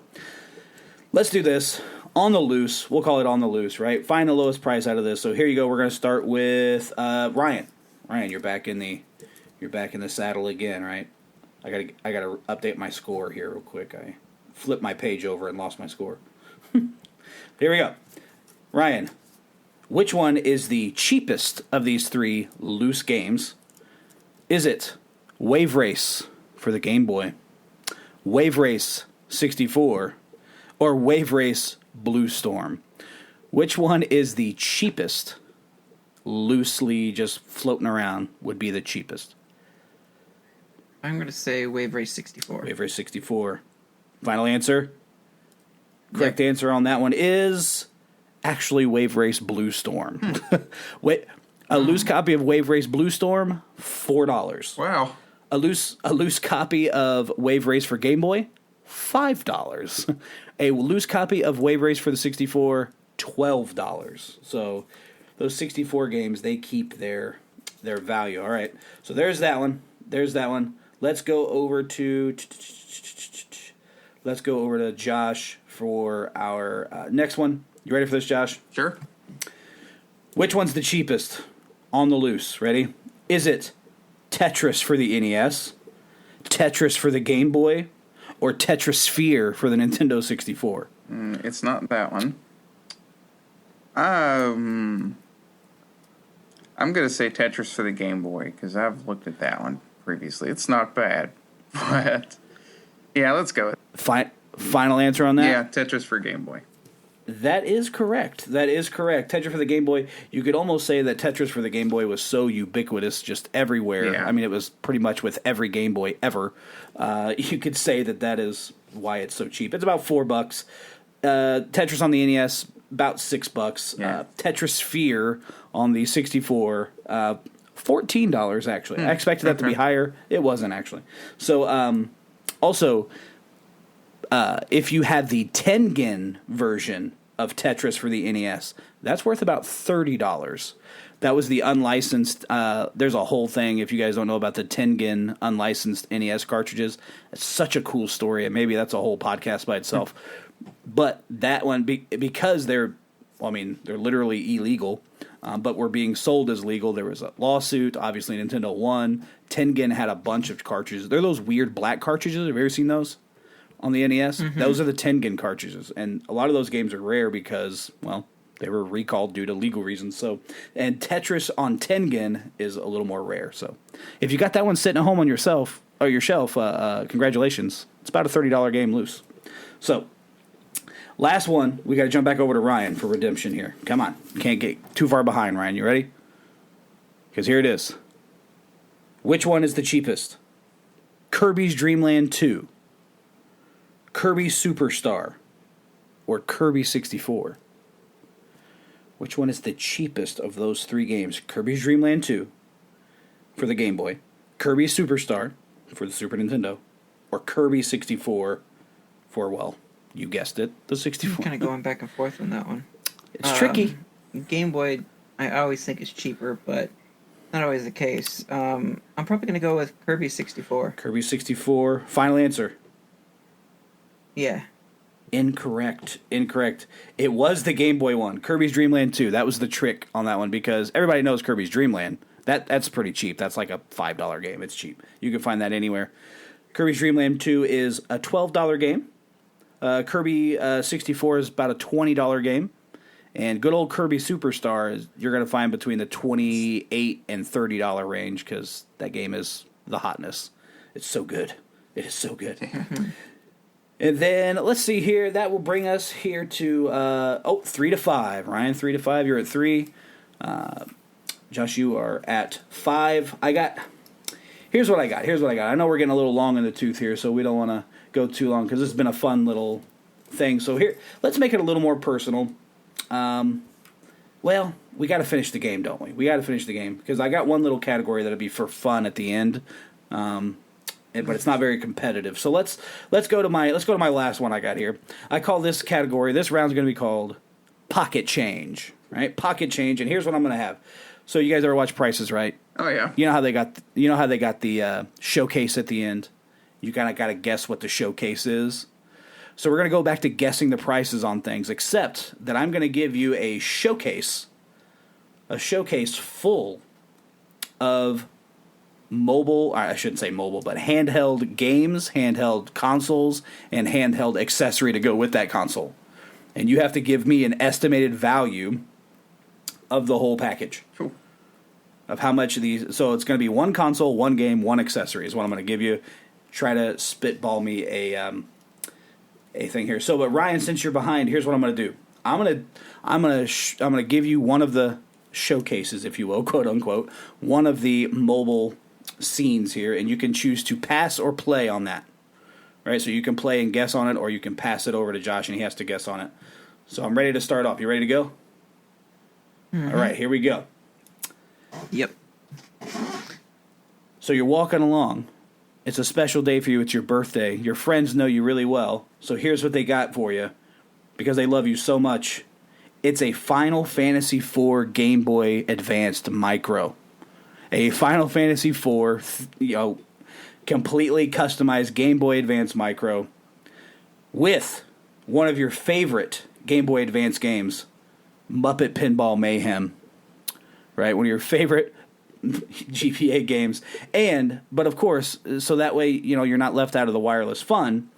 let's do this on the loose. We'll call it on the loose, right? Find the lowest price out of this. So here you go. We're going to start with Ryan. Ryan, you're back in the saddle again, right? I gotta update my score here real quick. I flipped my page over and lost my score. Here we go. Ryan, which one is the cheapest of these 3 loose games? Is it Wave Race for the Game Boy, Wave Race 64, or Wave Race Blue Storm? Which one is the cheapest? Loosely just floating around would be the cheapest. I'm going to say Wave Race 64. Wave Race 64. Final answer? Correct answer on that one is actually Wave Race Blue Storm. Wait, a loose copy of Wave Race Blue Storm, $4. Wow. A loose copy of Wave Race for Game Boy, $5. A loose copy of Wave Race for the 64, $12. So those 64 games, they keep their value. All right. So there's that one. Let's go over to Josh for our next one. You ready for this, Josh? Sure. Which one's the cheapest on the loose? Ready? Is it Tetris for the NES, Tetris for the Game Boy, or Tetrisphere for the Nintendo 64? It's not that one. I'm going to say Tetris for the Game Boy, because I've looked at that one previously. It's not bad, but yeah, let's go. Final answer on that? Yeah, Tetris for Game Boy. That is correct. Tetris for the Game Boy. You could almost say that Tetris for the Game Boy was so ubiquitous, just everywhere. Yeah. I mean, it was pretty much with every Game Boy ever. You could say that is why it's so cheap. It's about $4. Tetris on the NES, about $6. Yeah. Tetris Sphere on the 64, $14 actually. I expected that to be higher. It wasn't actually. So, also, if you had the Tengen version of Tetris for the NES, that's worth about $30. That was the unlicensed. There's a whole thing, if you guys don't know about the Tengen unlicensed NES cartridges. It's such a cool story, and maybe that's a whole podcast by itself. But that one, because they're literally illegal, but were being sold as legal, there was a lawsuit. Obviously, Nintendo won. Tengen had a bunch of cartridges. They're those weird black cartridges. Have you ever seen those? On the NES, those are the Tengen cartridges, and a lot of those games are rare because, well, they were recalled due to legal reasons. So, and Tetris on Tengen is a little more rare. So, if you got that one sitting at home on your shelf, congratulations! It's about a $30 game loose. So, last one, we got to jump back over to Ryan for redemption here. Come on, can't get too far behind, Ryan. You ready? Because here it is. Which one is the cheapest? Kirby's Dream Land 2. Kirby Superstar, or Kirby 64? Which one is the cheapest of those three games? Kirby's Dream Land 2 for the Game Boy, Kirby Superstar for the Super Nintendo, or Kirby 64 for, well, you guessed it, the 64. I'm kind of going back and forth on that one. It's tricky. Game Boy, I always think is cheaper, but not always the case. I'm probably going to go with Kirby 64. Kirby 64. Final answer. Yeah. Incorrect. It was the Game Boy one, Kirby's Dream Land 2. That was the trick on that one because everybody knows Kirby's Dream Land. That's pretty cheap. That's like a $5 game. It's cheap. You can find that anywhere. Kirby's Dream Land 2 is a $12 game. Kirby 64 is about a $20 game. And good old Kirby Superstar, you're going to find between the $28 and $30 range because that game is the hotness. It's so good. It is so good. And then, let's see here. That will bring us here to, 3 to 5. Ryan, 3 to 5. You're at 3. Josh, you are at 5. Here's what I got. I know we're getting a little long in the tooth here, so we don't want to go too long because this has been a fun little thing. So here, let's make it a little more personal. Well, we got to finish the game, don't we? We got to finish the game because I got one little category that'll be for fun at the end. But it's not very competitive. So let's go to my last one I got here. I call this category. This round's going to be called Pocket Change, right? Pocket Change, and here's what I'm going to have. So you guys ever watch Prices Right? Oh yeah. You know how they got the showcase at the end. You kind of got to guess what the showcase is. So we're going to go back to guessing the prices on things, except that I'm going to give you a showcase full of handheld games, handheld consoles, and handheld accessory to go with that console. And you have to give me an estimated value of the whole package. Cool. Of how much of these. So it's going to be one console, one game, one accessory is what I'm going to give you. Try to spitball me a thing here. So, but Ryan, since you're behind, here's what I'm going to do. I'm going to give you one of the showcases, if you will, quote unquote, one of the mobile scenes here, and you can choose to pass or play on that. Right? So you can play and guess on it, or you can pass it over to Josh and he has to guess on it. So I'm ready to start off. You ready to go? Mm-hmm. All right, here we go. Yep. So you're walking along. It's a special day for you. It's your birthday. Your friends know you really well. So here's what they got for you because they love you so much. It's a Final Fantasy IV Game Boy Advanced Micro. A Final Fantasy IV, completely customized Game Boy Advance Micro with one of your favorite Game Boy Advance games, Muppet Pinball Mayhem. Right? One of your favorite GPA games. But of course, so that way, you're not left out of the wireless fun,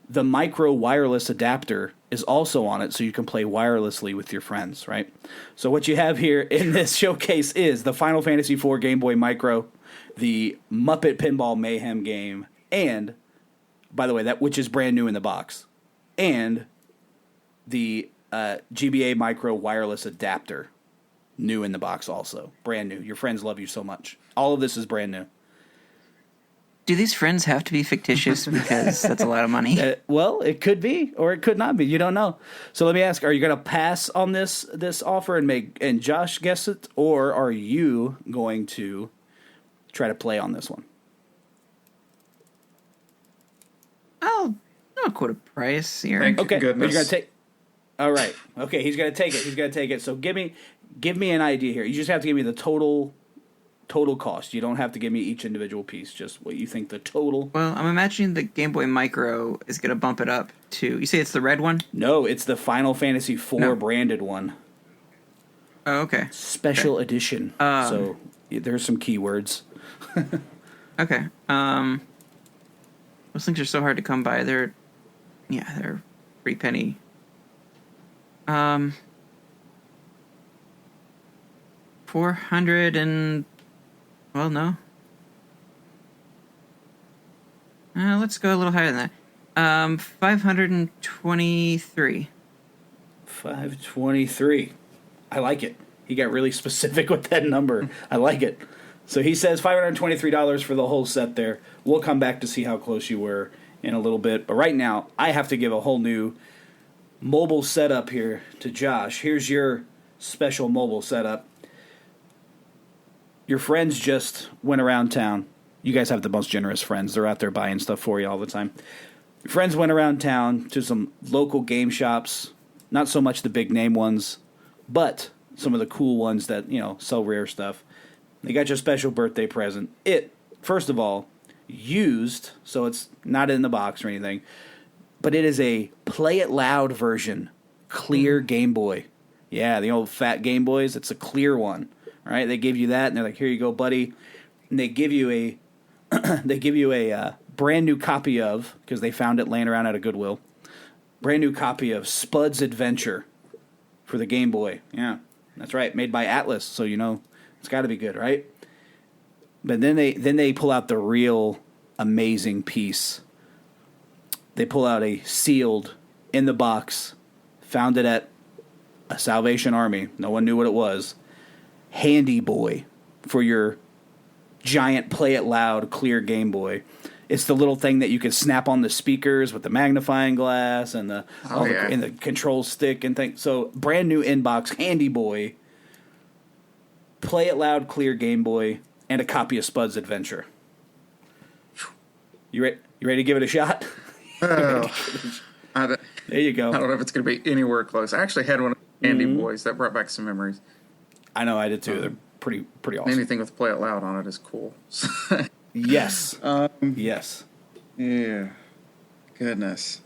the micro wireless adapter is also on it so you can play wirelessly with your friends, right? So what you have here in this showcase is the Final Fantasy IV Game Boy Micro, the Muppet Pinball Mayhem game, and, by the way, that which is brand new in the box, and the GBA Micro wireless adapter. New in the box also. Brand new. Your friends love you so much. All of this is brand new. Do these friends have to be fictitious? Because that's a lot of money. Well, it could be, or it could not be. You don't know. So let me ask: are you going to pass on this offer and Josh guess it, or are you going to try to play on this one? I'll quote a price here. Thank Okay, goodness. you're going to take. All right. Okay, he's going to take it. He's going to take it. So give me an idea here. You just have to give me the total cost. You don't have to give me each individual piece, just what you think the total. Well, I'm imagining the Game Boy Micro is going to bump it up to... You say it's the red one? No, it's the Final Fantasy IV branded one. Oh, okay. Special edition. So there's some keywords. Okay. Those things are so hard to come by. They're pretty penny. 400 and... Well, no. Let's go a little higher than that. 523. 523. I like it. He got really specific with that number. I like it. So he says $523 for the whole set there. We'll come back to see how close you were in a little bit. But right now, I have to give a whole new mobile setup here to Josh. Here's your special mobile setup. Your friends just went around town. You guys have the most generous friends. They're out there buying stuff for you all the time. Your friends went around town to some local game shops. Not so much the big name ones, but some of the cool ones that, sell rare stuff. They got your special birthday present. First of all, used, so it's not in the box or anything, but it is a Play It Loud version, clear Game Boy. Yeah, the old fat Game Boys. It's a clear one. Right, they give you that, and they're like, "Here you go, buddy." And they give you a brand new copy of, because they found it laying around at a Goodwill, brand new copy of Spud's Adventure for the Game Boy. Yeah, that's right, made by Atlas, so it's got to be good, right? But then they pull out the real amazing piece. They pull out a sealed, in the box, found it at a Salvation Army. No one knew what it was. Handy Boy for your giant Play It Loud clear Game Boy. It's the little thing that you can snap on the speakers with the magnifying glass and the control stick and things. So brand new inbox Handy Boy, Play It Loud clear Game Boy, and a copy of Spud's Adventure. You ready to give it a shot? There you go. I don't know if it's going to be anywhere close. I actually had one of the Handy Boys that brought back some memories. I know, I did too. They're pretty awesome. Anything with Play It Loud on it is cool. Yes. Yes. Yeah. Goodness.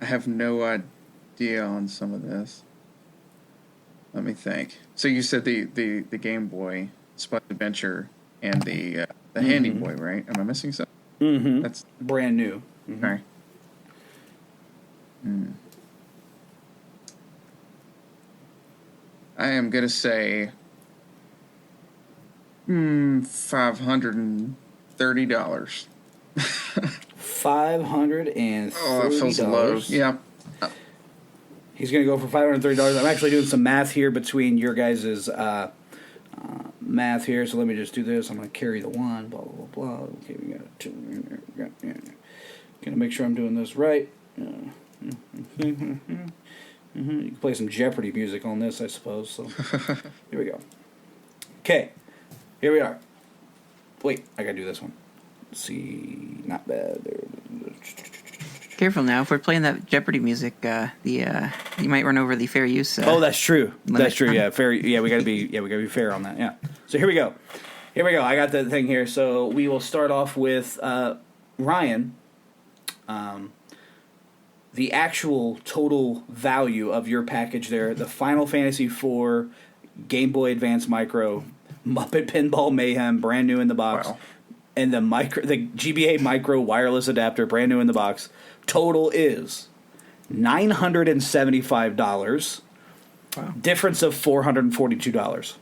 I have no idea on some of this. Let me think. So you said the Game Boy, Spud Adventure, and the Handy Boy, right? Am I missing something? Mm-hmm. That's brand new. Mm-hmm. Okay. I am going to say $530. $530. Oh, that feels low. Yeah. He's going to go for $530. I'm actually doing some math here between your guys' math here, so let me just do this. I'm going to carry the one, blah, blah, blah, blah. Okay, we got a 2 in there. Going to make sure I'm doing this right. You can play some Jeopardy music on this, I suppose. So here we go. Okay, here we are. Wait, I gotta do this one. Let's see, not bad. Careful now. If we're playing that Jeopardy music, you might run over the fair use. Oh, that's true. That's true. Yeah, fair. Yeah, we gotta be fair on that. Yeah. So here we go. I got the thing here. So we will start off with Ryan. The actual total value of your package there, the Final Fantasy IV Game Boy Advance Micro, Muppet Pinball Mayhem, brand new in the box, and the GBA Micro wireless adapter, brand new in the box, total is $975. Wow. Difference of $442.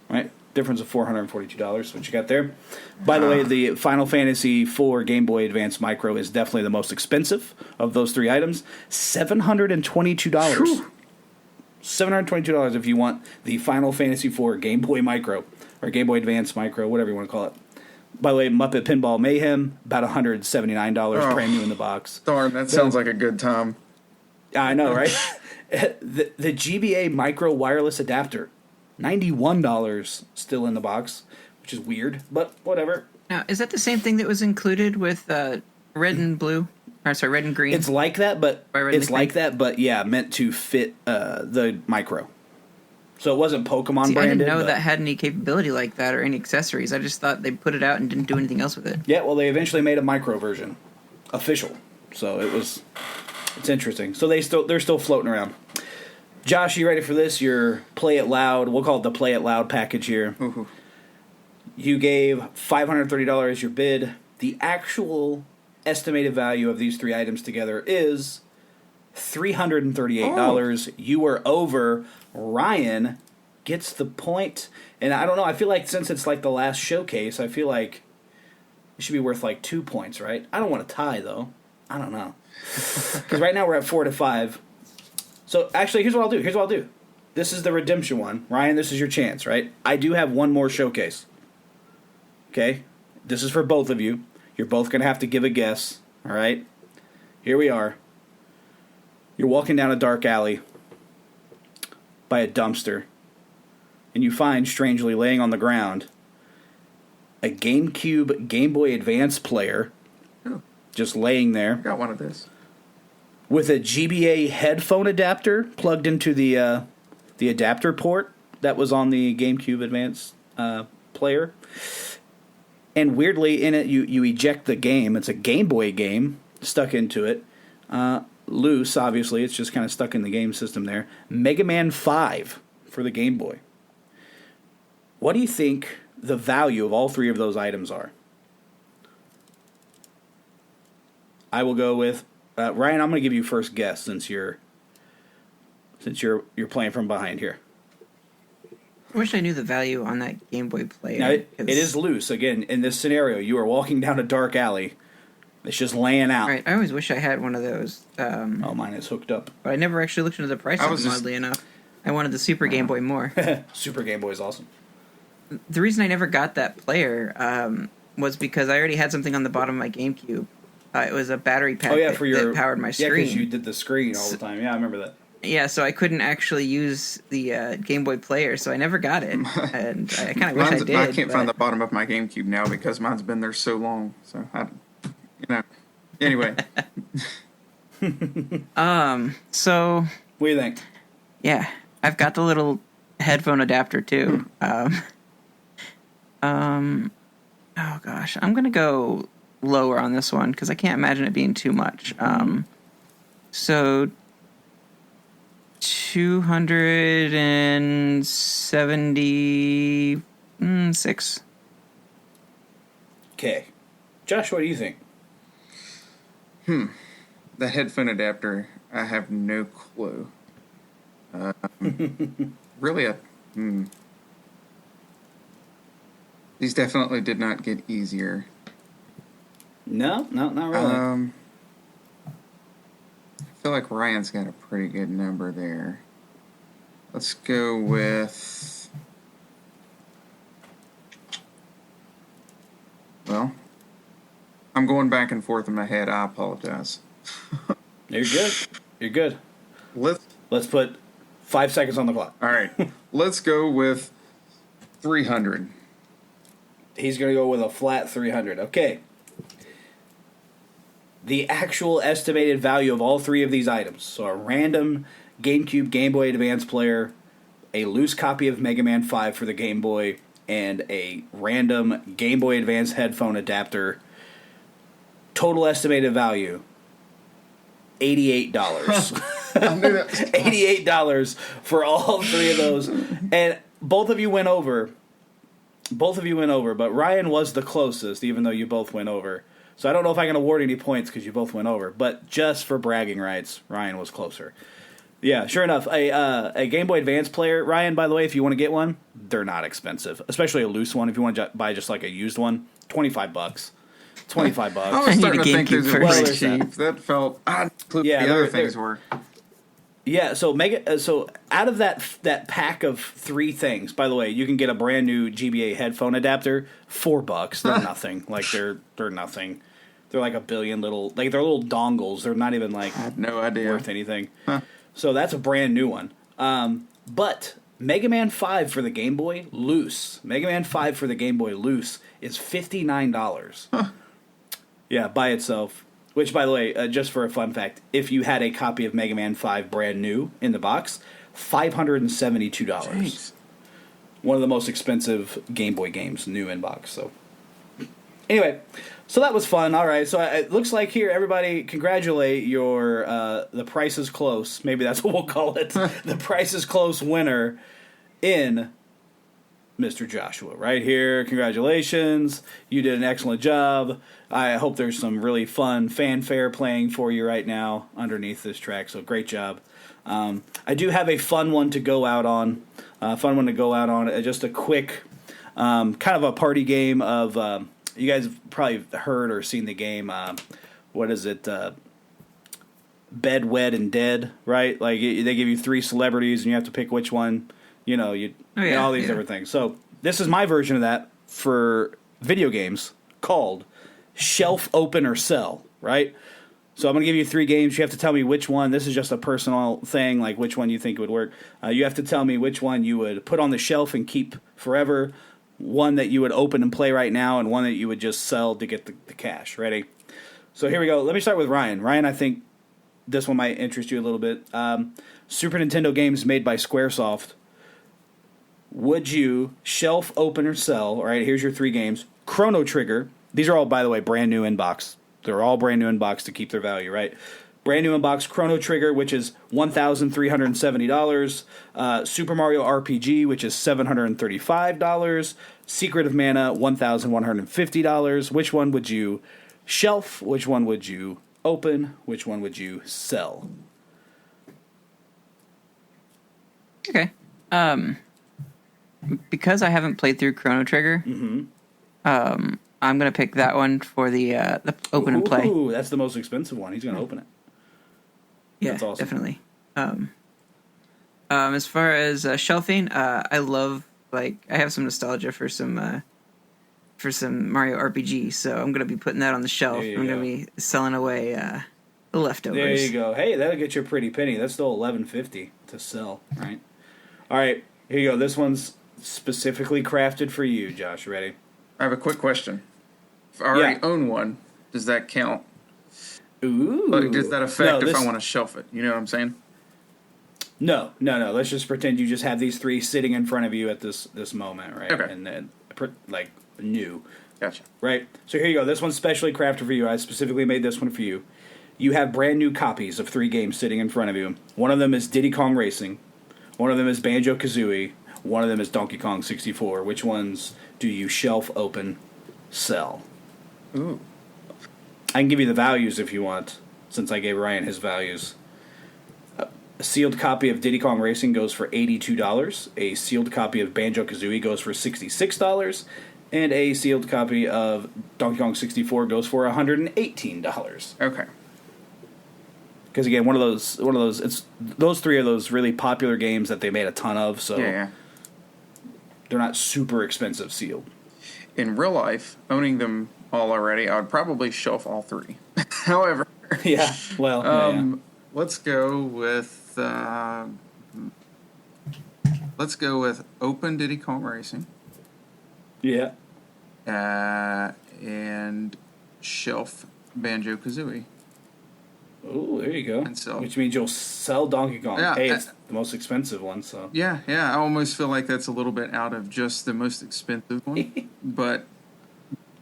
Right? difference of $442. What you got there? By the way, the Final Fantasy IV Game Boy Advance Micro is definitely the most expensive of those three items. $722. Whew. $722 if you want the Final Fantasy IV Game Boy Micro or Game Boy Advance Micro, whatever you want to call it. By the way, Muppet Pinball Mayhem, about $179, brand new in the box. Darn, that sounds like a good time. I know, right? the GBA Micro Wireless Adapter, $91 still in the box, which is weird, but whatever. Now, is that the same thing that was included with red and blue? Or sorry, red and green? It's like that, but yeah, meant to fit the Micro. So it wasn't Pokemon branded. I didn't know that had any capability like that or any accessories. I just thought they put it out and didn't do anything else with it. Yeah, well, they eventually made a Micro version, official. So it's interesting. So they're still floating around. Josh, you ready for this? Your Play It Loud. We'll call it the Play It Loud package here. Ooh. You gave $530 your bid. The actual estimated value of these three items together is $338. You were over. Ryan gets the point. And I don't know. I feel like since it's like the last showcase, I feel like it should be worth like 2 points, right? I don't want to tie, though. I don't know. Because right now we're at 4-5. So actually, here's what I'll do. This is the redemption one. Ryan, this is your chance, right? I do have one more showcase. Okay? This is for both of you. You're both going to have to give a guess. All right? Here we are. You're walking down a dark alley by a dumpster, and you find, strangely laying on the ground, a GameCube Game Boy Advance player just laying there. I got one of this. With a GBA headphone adapter plugged into the adapter port that was on the GameCube Advance player. And weirdly, in it, you eject the game. It's a Game Boy game stuck into it. Loose, obviously. It's just kind of stuck in the game system there. Mega Man 5 for the Game Boy. What do you think the value of all three of those items are? I will go with Ryan. I'm going to give you first guess since you're playing from behind here. I wish I knew the value on that Game Boy player. Now, it is loose. Again, in this scenario, you are walking down a dark alley. It's just laying out. Right. I always wish I had one of those. Mine is hooked up. But I never actually looked into the price of them, oddly enough. I wanted the Super Game Boy more. Super Game Boy is awesome. The reason I never got that player was because I already had something on the bottom of my GameCube. It was a battery pack that powered my screen. Yeah, because you did the screen all the time. Yeah, I remember that. Yeah, so I couldn't actually use the Game Boy player, so I never got it. And I kind of wish I did. I can't find the bottom of my GameCube now because mine's been there so long. So, anyway. So... What do you think? Yeah, I've got the little headphone adapter, too. Oh, gosh. I'm going to go lower on this one because I can't imagine it being too much. So... $276. Okay. Josh, what do you think? The headphone adapter, I have no clue. Really, these definitely did not get easier. No, not really. I feel like Ryan's got a pretty good number there. Let's go with... Well, I'm going back and forth in my head. I apologize. You're good. You're good. Let's put 5 seconds on the clock. All right. Let's go with 300. He's going to go with a flat 300. Okay. The actual estimated value of all three of these items. So a random GameCube Game Boy Advance player, a loose copy of Mega Man 5 for the Game Boy, and a random Game Boy Advance headphone adapter. Total estimated value, $88. $88 for all three of those. And both of you went over. But Ryan was the closest, even though you both went over. So I don't know if I can award any points because you both went over. But just for bragging rights, Ryan was closer. Yeah, sure enough. A Game Boy Advance player, Ryan, by the way, if you want to get one, they're not expensive. Especially a loose one. If you want to buy just like a used one, $25. $25. I was starting to think these were pretty cheap. That felt odd. The other things were. Yeah, so out of that pack of 3 things, by the way, you can get a brand new GBA headphone adapter, $4. They're nothing. Like they're nothing. They're like a billion little, like they're little dongles. They're not even like I had no idea worth anything. Huh. So that's a brand new one. But Mega Man 5 for the Game Boy loose. Mega Man 5 for the Game Boy loose is $59. Huh. Yeah, by itself. Which, by the way, just for a fun fact, if you had a copy of Mega Man 5 brand new in the box, $572. Jeez. One of the most expensive Game Boy games, new in box. So, anyway, so that was fun. All right, so it looks like here, everybody, congratulate your The Price is Close. Maybe that's what we'll call it. The Price is Close winner in Mr. Joshua. Right here, congratulations. You did an excellent job. I hope there's some really fun fanfare playing for you right now underneath this track, so great job. I do have a fun one to go out on. Just a quick kind of a party game of... you guys have probably heard or seen the game. What is it? Bed, Wed, and Dead, right? Like they give you 3 celebrities, and you have to pick which one. All these different things. So this is my version of that for video games called Shelf Open or Sell, right? So I'm going to give you 3 games. You have to tell me which one. This is just a personal thing, like which one you think would work. You have to tell me which one you would put on the shelf and keep forever, one that you would open and play right now, and one that you would just sell to get the cash. Ready? So here we go. Let me start with Ryan. Ryan, I think this one might interest you a little bit. Super Nintendo games made by Squaresoft. Would you shelf open or sell? All right, here's your 3 games. Chrono Trigger. These are all, by the way, brand new in box. They're all brand new in box to keep their value, right? Brand new in box, Chrono Trigger, which is $1,370. Super Mario RPG, which is $735. Secret of Mana, $1,150. Which one would you shelf? Which one would you open? Which one would you sell? Okay. Because I haven't played through Chrono Trigger, I'm going to pick that one for the open and play. Ooh, that's the most expensive one. He's going to open it. Yeah, that's awesome. Definitely. As far as shelving, I love, I have some nostalgia for some Mario RPG, so I'm going to be putting that on the shelf. I'm going to be selling away the leftovers. There you go. Hey, that'll get you a pretty penny. That's still $11.50 to sell, right? All right, here you go. This one's specifically crafted for you, Josh. Ready? I have a quick question. If I already own one, does that count? Ooh. Like, does that affect if I want to shelf it? You know what I'm saying? No. Let's just pretend you just have these 3 sitting in front of you at this moment, right? Okay. And then, new. Gotcha. Right? So here you go. This one's specially crafted for you. I specifically made this one for you. You have brand new copies of 3 games sitting in front of you. One of them is Diddy Kong Racing. One of them is Banjo-Kazooie. One of them is Donkey Kong 64. Which ones do you shelf open, sell? Ooh. I can give you the values if you want, since I gave Ryan his values. A sealed copy of Diddy Kong Racing goes for $82. A sealed copy of Banjo-Kazooie goes for $66. And a sealed copy of Donkey Kong 64 goes for $118. Okay. Because again, one of those, it's those 3 are those really popular games that they made a ton of, so they're not super expensive sealed. In real life, owning them all already, I would probably shelf all 3. However, let's go with Open Diddy Kong Racing. Yeah. And shelf Banjo-Kazooie. Oh, there you go. Which means you'll sell Donkey Kong. Yeah, hey, it's the most expensive one, so. Yeah. I almost feel like that's a little bit out of just the most expensive one. But,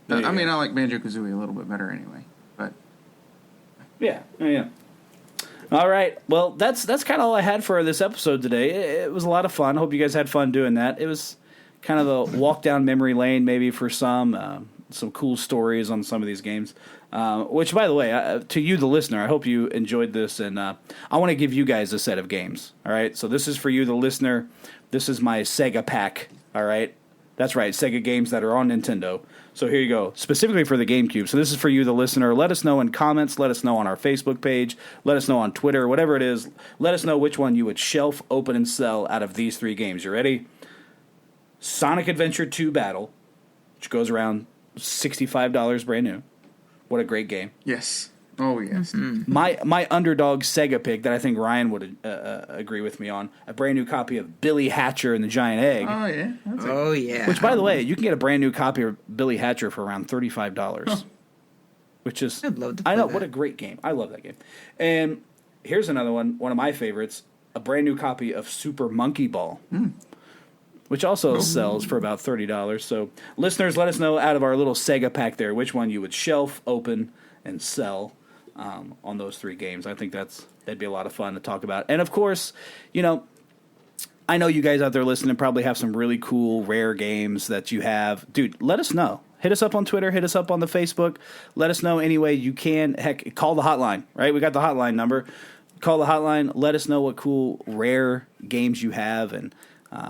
I like Banjo-Kazooie a little bit better anyway. But. Yeah. All right. Well, that's kind of all I had for this episode today. It was a lot of fun. Hope you guys had fun doing that. It was kind of a walk down memory lane maybe for some. some cool stories on some of these games. Which, by the way, to you, the listener, I hope you enjoyed this, and I want to give you guys a set of games. All right, so this is for you, the listener. This is my Sega pack. All right, that's right, Sega games that are on Nintendo. So here you go, specifically for the GameCube. So this is for you, the listener. Let us know in comments. Let us know on our Facebook page. Let us know on Twitter, whatever it is. Let us know which one you would shelf, open, and sell out of these 3 games. You ready? Sonic Adventure 2 Battle, which goes around $65 brand new. What a great game. Yes. Oh, yes. Mm-hmm. My underdog Sega pick that I think Ryan would agree with me on, a brand new copy of Billy Hatcher and the Giant Egg. Oh, yeah. Yeah. Which, by the way, you can get a brand new copy of Billy Hatcher for around $35. Huh. Which is, I'd love to play I know, that. what a great game. I love that game. And here's another one of my favorites, a brand new copy of Super Monkey Ball. Which also sells for about $30. So, listeners, let us know out of our little Sega pack there which one you would shelf, open, and sell on those 3 games. I think that'd be a lot of fun to talk about. And, of course, I know you guys out there listening probably have some really cool, rare games that you have. Dude, let us know. Hit us up on Twitter. Hit us up on the Facebook. Let us know any way you can. Heck, call the hotline, right? We got the hotline number. Call the hotline. Let us know what cool, rare games you have and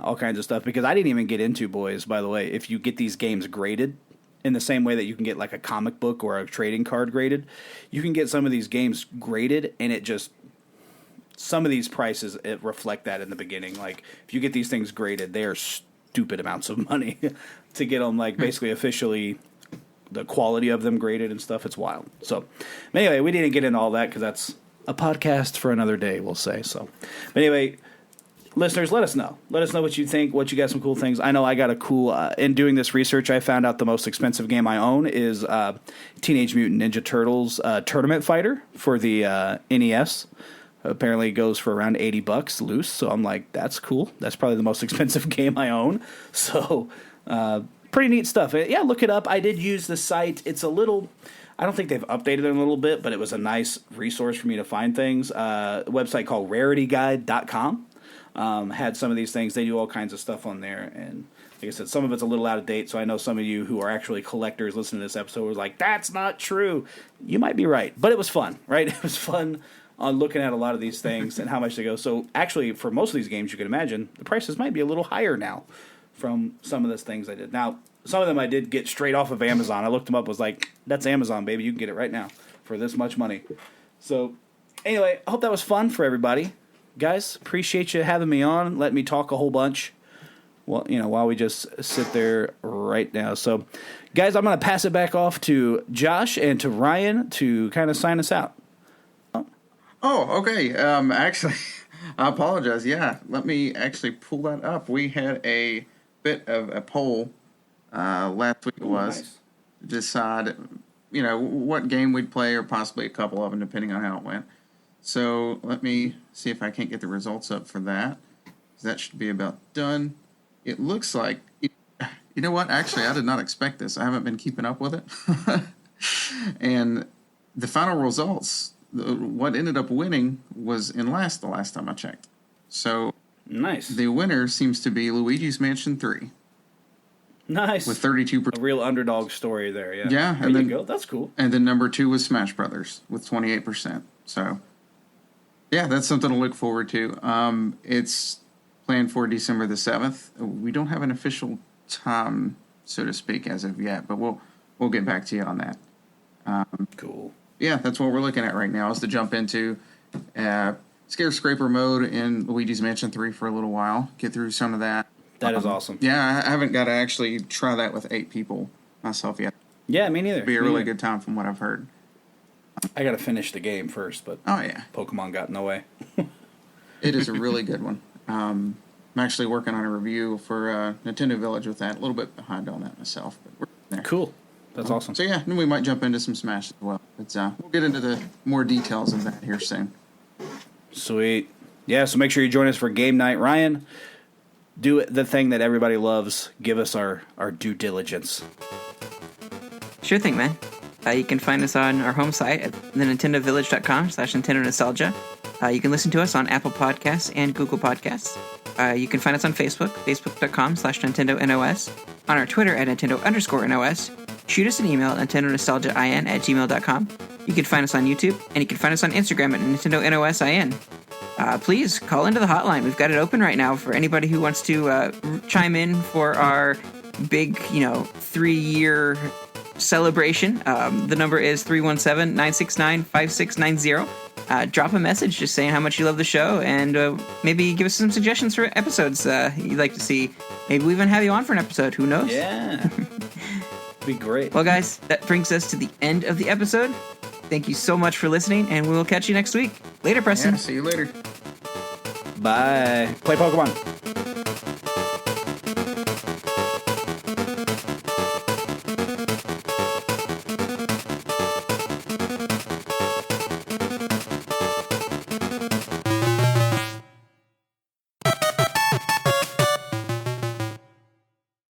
all kinds of stuff, because I didn't even get into, boys, by the way, if you get these games graded in the same way that you can get like a comic book or a trading card graded, you can get some of these games graded, and some of these prices, it reflect that in the beginning. Like, if you get these things graded, they are stupid amounts of money to get them, like, basically officially the quality of them graded and stuff. It's wild. So, anyway, we didn't get into all that because that's a podcast for another day, we'll say. So, but anyway, listeners, let us know. Let us know what you think, what you got some cool things. I know I got a cool, in doing this research, I found out the most expensive game I own is Teenage Mutant Ninja Turtles Tournament Fighter for the NES. Apparently it goes for around $80 loose, so I'm like, that's cool. That's probably the most expensive game I own. So, pretty neat stuff. Yeah, look it up. I did use the site. It's a little... I don't think they've updated it a little bit, but it was a nice resource for me to find things. A website called rarityguide.com. Had some of these things. They do all kinds of stuff on there, and like I said, some of it's a little out of date, so I know some of you who are actually collectors listening to this episode was like, that's not true. You might be right, but it was fun, right? It was fun on looking at a lot of these things and how much they go. So actually, for most of these games, you can imagine, the prices might be a little higher now from some of those things I did. Now, some of them I did get straight off of Amazon. I looked them up, was like, that's Amazon, baby. You can get it right now for this much money. So anyway, I hope that was fun for everybody. Guys, appreciate you having me on, letting me talk a whole bunch. Well, while we just sit there right now. So, guys, I'm going to pass it back off to Josh and to Ryan to kind of sign us out. Oh, okay. Actually, I apologize. Yeah, let me actually pull that up. We had a bit of a poll last week. It was nice. To decide, what game we'd play, or possibly a couple of them, depending on how it went. So let me see if I can't get the results up for that. That should be about done. It looks like, you know what? Actually, I did not expect this. I haven't been keeping up with it. And the final results, what ended up winning was in last the last time I checked. So nice. The winner seems to be Luigi's Mansion 3. Nice. With 32%. A real underdog story there, yeah. Yeah. There you go. That's cool. And then number 2 was Smash Brothers with 28%. So, yeah, that's something to look forward to. It's planned for December the 7th. We don't have an official time, so to speak, as of yet, but we'll get back to you on that. Cool. Yeah, that's what we're looking at right now, is to jump into Scare Scraper mode in Luigi's Mansion 3 for a little while, get through some of that. That is awesome. Yeah, I haven't got to actually try that with 8 people myself yet. Yeah, me neither. It'll be a really good time from what I've heard. I got to finish the game first, but Pokemon got in the way. It is a really good one. I'm actually working on a review for Nintendo Village with that. A little bit behind on that myself, but we're there. Cool. That's awesome. So yeah, then we might jump into some Smash as well. But we'll get into the more details of that here soon. Sweet. Yeah, so make sure you join us for game night. Ryan, do the thing that everybody loves. Give us our due diligence. Sure thing, man. You can find us on our home site at thenintendovillage.com/Nintendo Nostalgia. You can listen to us on Apple Podcasts and Google Podcasts. You can find us on Facebook, facebook.com/Nintendo NOS. On our Twitter at Nintendo_NOS. shoot us an email at nintendonostalgiain@gmail.com. You can find us on YouTube, and you can find us on Instagram at NintendoNOSIN. Please call into the hotline. We've got it open right now for anybody who wants to chime in for our big, 3-year celebration. The number is 317-969-5690. Drop a message just saying how much you love the show, and maybe give us some suggestions for episodes you'd like to see. Maybe we even have you on for an episode. Who knows? Yeah. Be great. Well, guys, that brings us to the end of the episode. Thank you so much for listening, and we will catch you next week. Later, Preston. Yeah, see you later. Bye. Play Pokemon.